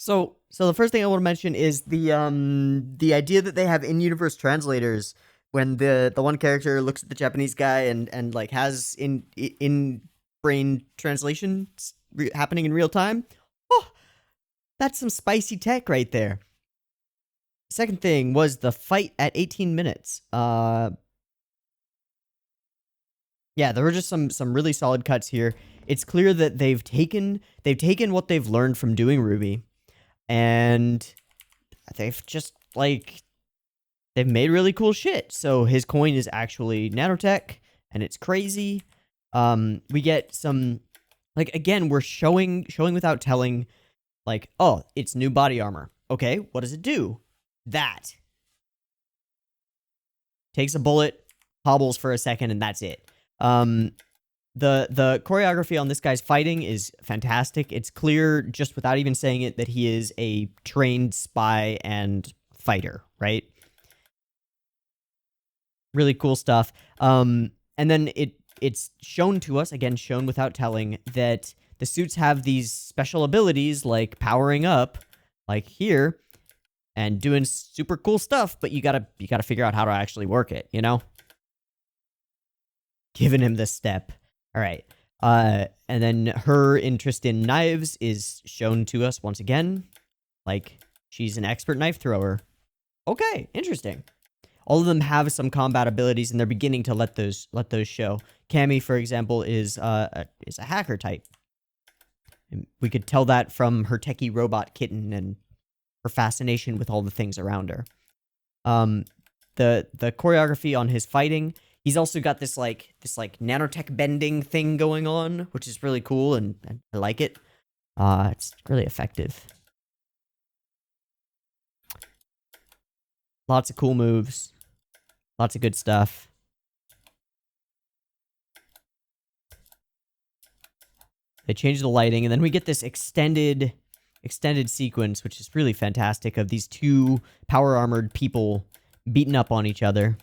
the first thing I want to mention is the idea that they have in-universe translators when the one character looks at the Japanese guy and like has in brain translations happening in real time. Oh, that's some spicy tech right there. Second thing was the fight at 18 minutes. Yeah, there were just some really solid cuts here. It's clear that they've taken what they've learned from doing RWBY, and they've just like they've made really cool shit. So his coin is actually nanotech, and it's crazy. We get some, like, again, we're showing without telling, like, oh, it's new body armor. Okay, what does it do? That. Takes a bullet, hobbles for a second, and that's it. The choreography on this guy's fighting is fantastic. It's clear, just without even saying it, that he is a trained spy and fighter, right? Really cool stuff. And then it's shown to us, again, shown without telling, that the suits have these special abilities, like powering up, like here, and doing super cool stuff, but you gotta figure out how to actually work it, you know? Giving him the step. All right. And then her interest in knives is shown to us once again. Like, she's an expert knife thrower. Okay, interesting. All of them have some combat abilities, and they're beginning to let those show. Cammy, for example, is a hacker type. And we could tell that from her techie robot kitten and her fascination with all the things around her. The choreography on his fighting, he's also got this nanotech bending thing going on, which is really cool, and I like it. It's really effective. Lots of cool moves. Lots of good stuff. They change the lighting, and then we get this extended sequence, which is really fantastic, of these two power-armored people beating up on each other.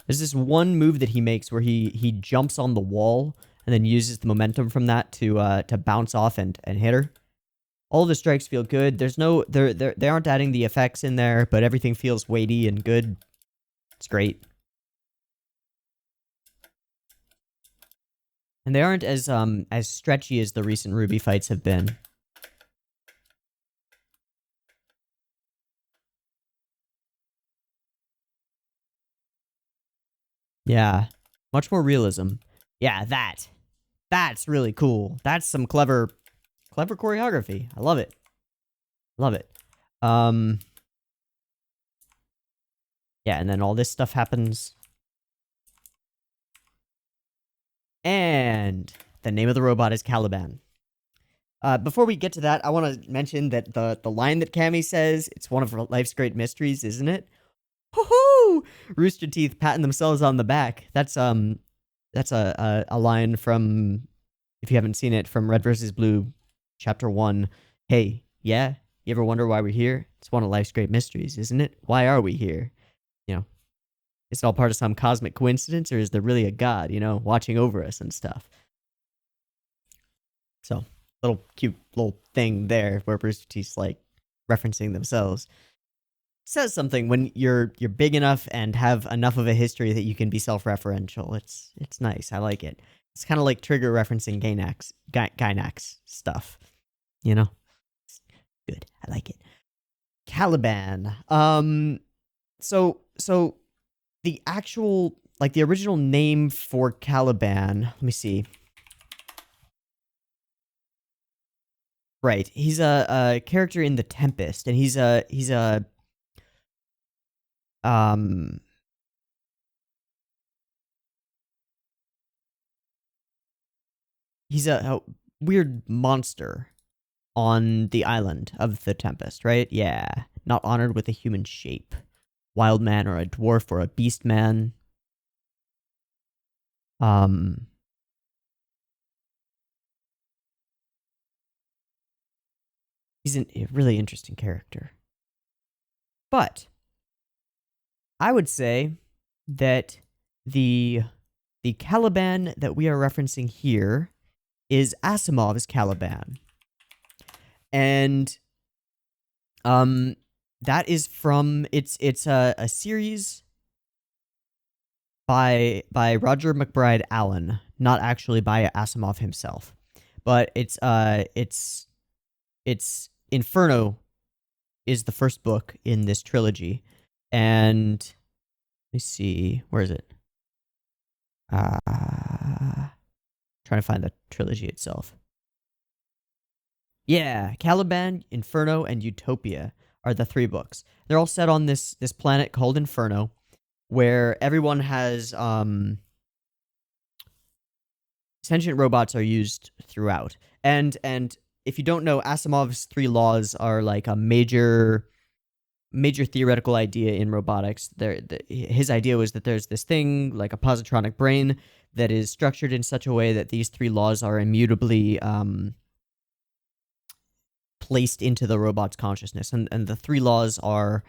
There's this one move that he makes where he jumps on the wall and then uses the momentum from that to bounce off and hit her. All the strikes feel good. There's no they aren't adding the effects in there, but everything feels weighty and good. It's great. And they aren't as stretchy as the recent Ruby fights have been. Yeah. Much more realism. Yeah, that's really cool. That's some clever choreography. I love it. Love it. Yeah, and then all this stuff happens. And the name of the robot is Caliban. Before we get to that, I want to mention that the line that Cammy says, it's one of life's great mysteries, isn't it? Hoo-hoo! RoosterTeeth patting themselves on the back. That's a line from, if you haven't seen it, from Red vs. Blue, Chapter 1. Hey, yeah? You ever wonder why we're here? It's one of life's great mysteries, isn't it? Why are we here? You know, is it all part of some cosmic coincidence, or is there really a god, you know, watching over us and stuff? So, little cute little thing there where RoosterTeeth's like referencing themselves. Says something when you're big enough and have enough of a history that you can be self-referential. It's nice. I like it. It's kind of like Trigger referencing Gainax stuff. You know? It's good. I like it. Caliban. So the actual, like, the original name for Caliban, let me see. Right. He's a character in The Tempest, and he's a weird monster on the island of The Tempest, right? Yeah. Not honored with a human shape. Wild man or a dwarf or a beast man. He's a really interesting character. But I would say that the Caliban that we are referencing here is Asimov's Caliban. And that is from it's a series by Roger McBride Allen, not actually by Asimov himself. But it's Inferno is the first book in this trilogy. And let me see, where is it? Trying trying to find the trilogy itself. Yeah, Caliban, Inferno, and Utopia are the 3 books. They're all set on this planet called Inferno, where everyone has sentient robots are used throughout. And if you don't know, Asimov's 3 laws are like a major theoretical idea in robotics. His idea was that there's this thing like a positronic brain that is structured in such a way that these 3 laws are immutably placed into the robot's consciousness. And the 3 laws are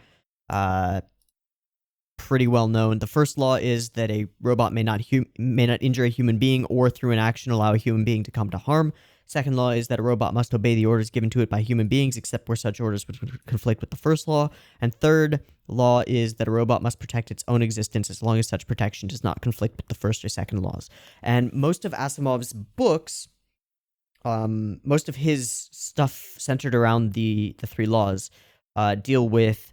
pretty well known. The first law is that a robot may not injure a human being or through an action allow a human being to come to harm. Second law is that a robot must obey the orders given to it by human beings, except where such orders would conflict with the first law. And third law is that a robot must protect its own existence as long as such protection does not conflict with the first or second laws. And most of Asimov's books, most of his stuff centered around the 3 laws, deal with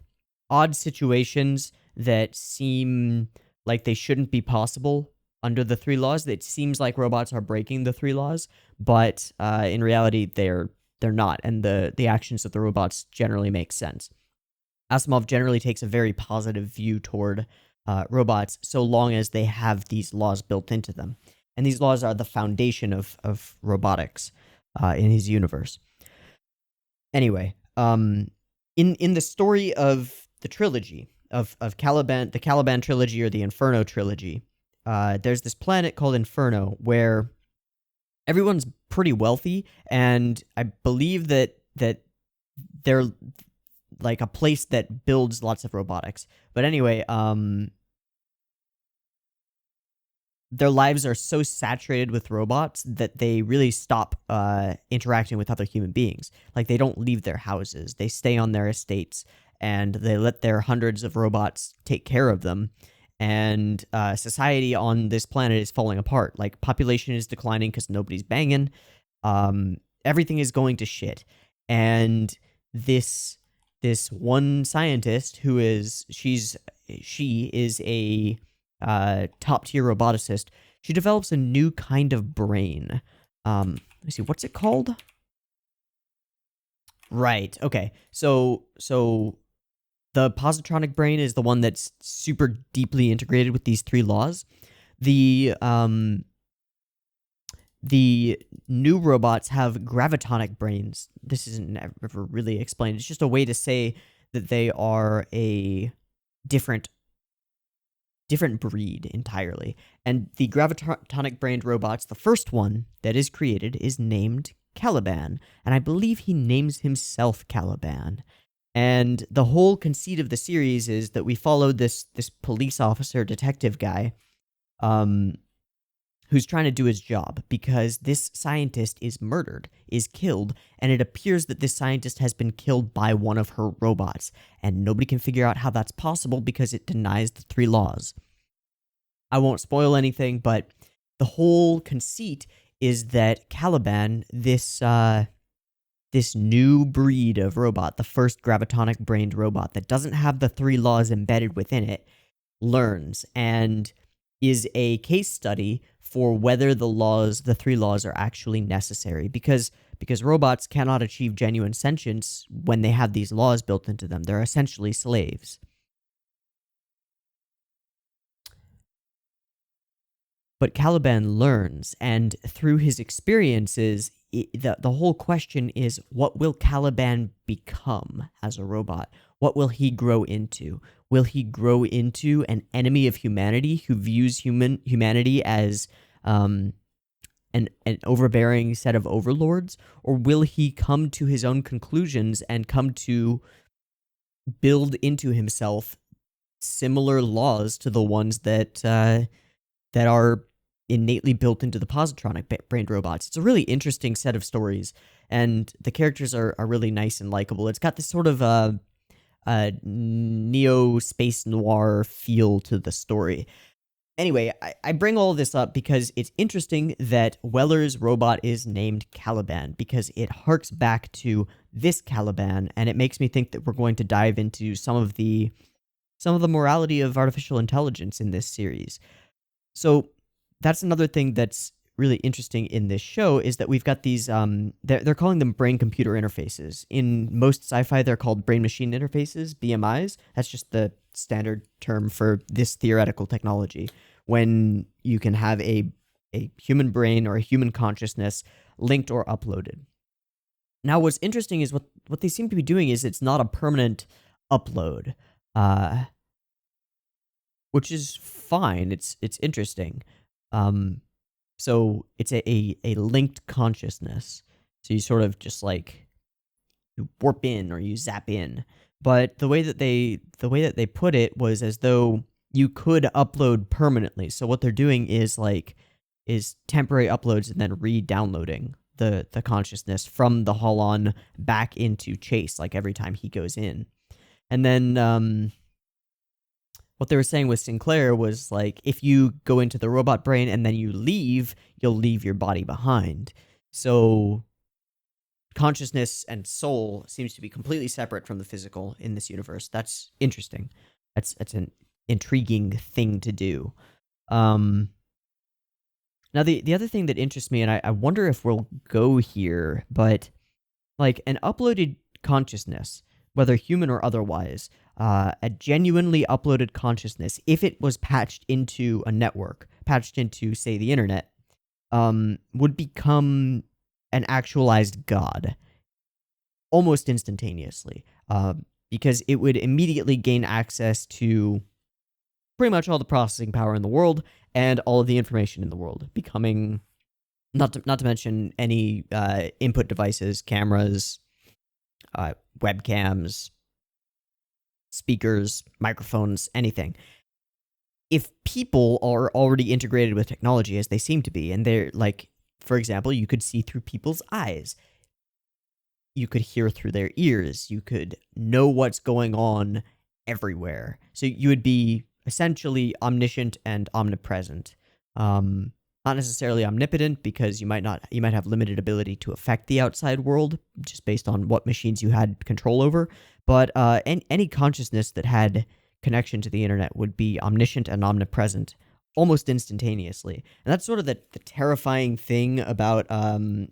odd situations that seem like they shouldn't be possible under the 3 laws. It seems like robots are breaking the 3 laws, but in reality, they're not, and the actions of the robots generally make sense. Asimov generally takes a very positive view toward robots, so long as they have these laws built into them. And these laws are the foundation of robotics in his universe. Anyway, in the story of the trilogy, of Caliban, the Caliban trilogy or the Inferno trilogy, there's this planet called Inferno where everyone's pretty wealthy, and I believe that they're like a place that builds lots of robotics. But anyway, their lives are so saturated with robots that they really stop interacting with other human beings. Like, they don't leave their houses. They stay on their estates, and they let their hundreds of robots take care of them. And society on this planet is falling apart. Like, population is declining because nobody's banging. Everything is going to shit. And this one scientist who is she is a top tier roboticist. She develops a new kind of brain. Let me see, what's it called? Right. Okay. So the positronic brain is the one that's super deeply integrated with these 3 laws. The new robots have gravitonic brains. This isn't ever really explained. It's just a way to say that they are a different breed entirely. And the gravitonic brained robots, the first one that is created is named Caliban, and I believe he names himself Caliban. And the whole conceit of the series is that we follow this police officer, detective guy, who's trying to do his job because this scientist is murdered, is killed, and it appears that this scientist has been killed by one of her robots, and nobody can figure out how that's possible because it denies the 3 laws. I won't spoil anything, but the whole conceit is that Caliban, this new breed of robot, the first gravitonic-brained robot that doesn't have the 3 laws embedded within it, learns and is a case study for whether the 3 laws are actually necessary, because robots cannot achieve genuine sentience when they have these laws built into them. They're essentially slaves. But Caliban learns, and through his experiences, the whole question is, what will Caliban become as a robot? What will he grow into? Will he grow into an enemy of humanity who views humanity as an overbearing set of overlords? Or will he come to his own conclusions and come to build into himself similar laws to the ones that are innately built into the positronic-brained robots? It's a really interesting set of stories, and the characters are really nice and likable. It's got this sort of neo-space noir feel to the story. Anyway, I bring all of this up because it's interesting that Weller's robot is named Caliban, because it harks back to this Caliban, and it makes me think that we're going to dive into some of the morality of artificial intelligence in this series. So that's another thing that's really interesting in this show is that we've got these they're calling them brain computer interfaces. In most sci-fi they're called brain machine interfaces, BMIs. That's just the standard term for this theoretical technology, when you can have a human brain or a human consciousness linked or uploaded. Now what's interesting is what they seem to be doing is it's not a permanent upload, which is fine. It's interesting. So it's a linked consciousness. So you sort of just like you warp in or you zap in. But the way that they put it was as though you could upload permanently. So what they're doing is temporary uploads and then re-downloading the consciousness from the Holon back into Chase, like every time he goes in. And then what they were saying with Sinclair was like, if you go into the robot brain and then you leave, you'll leave your body behind. So consciousness and soul seems to be completely separate from the physical in this universe. That's interesting. That's an intriguing thing to do. Now, the other thing that interests me, and I wonder if we'll go here, but like an uploaded consciousness, whether human or otherwise, a genuinely uploaded consciousness, if it was patched into a network, patched into, say, the internet, would become an actualized god almost instantaneously, because it would immediately gain access to pretty much all the processing power in the world and all of the information in the world, becoming, not to mention any input devices, cameras, webcams, speakers, microphones, anything. If people are already integrated with technology, as they seem to be, and they're like, for example, you could see through people's eyes, you could hear through their ears, you could know what's going on everywhere. So you would be essentially omniscient and omnipresent. Not necessarily omnipotent, because you might have limited ability to affect the outside world just based on what machines you had control over. But any consciousness that had connection to the internet would be omniscient and omnipresent almost instantaneously. And that's sort of the terrifying thing about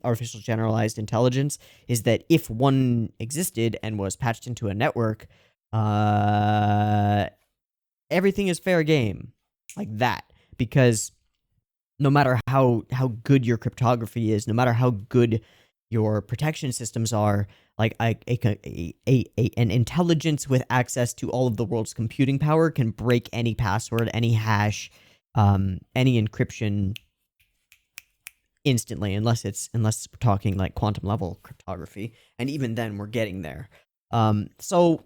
artificial generalized intelligence, is that if one existed and was patched into a network, everything is fair game, like that. Because no matter how good your cryptography is, no matter how good your protection systems are, like an intelligence with access to all of the world's computing power can break any password, any hash, any encryption instantly, unless we're talking like quantum level cryptography, and even then we're getting there. So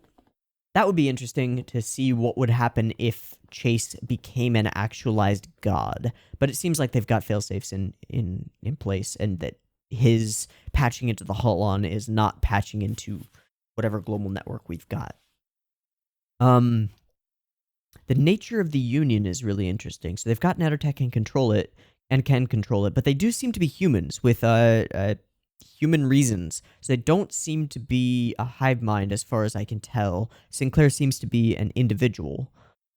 that would be interesting to see what would happen if Chase became an actualized god. But it seems like they've got failsafes in place, and that his patching into the Holon is not patching into whatever global network we've got. The nature of the Union is really interesting. So they've got nanotech and can control it, but they do seem to be humans with human reasons. So they don't seem to be a hive mind as far as I can tell. Sinclair seems to be an individual.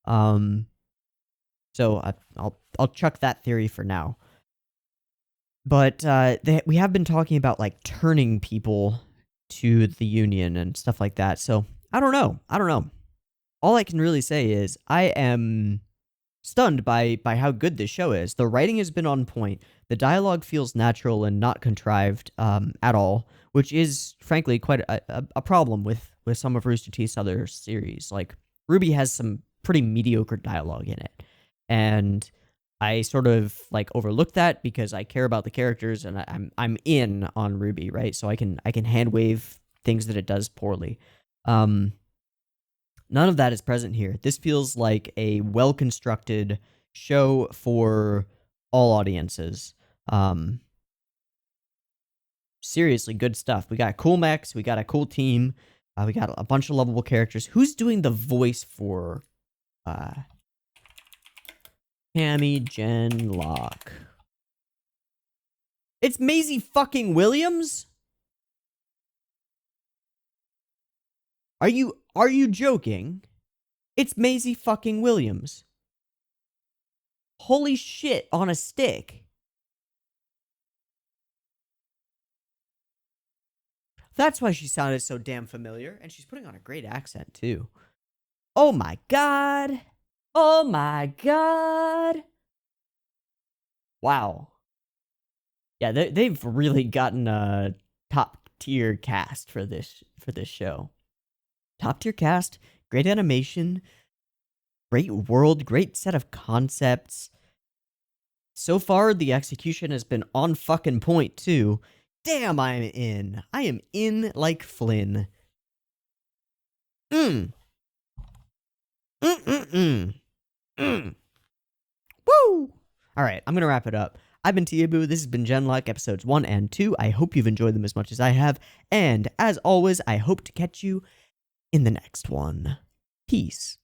So I'll chuck that theory for now. But we have been talking about like turning people to the Union and stuff like that. So I don't know. All I can really say is I am stunned by how good this show is. The writing has been on point. The dialogue feels natural and not contrived at all, which is frankly quite a problem with some of Rooster Teeth's other series. Like RWBY has some pretty mediocre dialogue in it, and I sort of like overlook that because I care about the characters and I'm in on RWBY, right? So I can hand wave things that it does poorly. None of that is present here. This feels like a well-constructed show for all audiences. Seriously, good stuff. We got cool mechs. We got a cool team. We got a bunch of lovable characters. Who's doing the voice for Cammy Jen Locke? It's Maisie fucking Williams? Are you joking? It's Maisie fucking Williams. Holy shit, on a stick. That's why she sounded so damn familiar. And she's putting on a great accent, too. Oh my god. Oh my god. Wow. Yeah, they've really gotten a top tier cast for this show. Top tier cast, great animation, great world, great set of concepts. So far, the execution has been on fucking point, too. Damn, I am in. I am in like Flynn. Woo! Alright, I'm gonna wrap it up. I've been Teeaboo, this has been Genlock episodes 1 and 2. I hope you've enjoyed them as much as I have, and as always, I hope to catch you in the next one. Peace.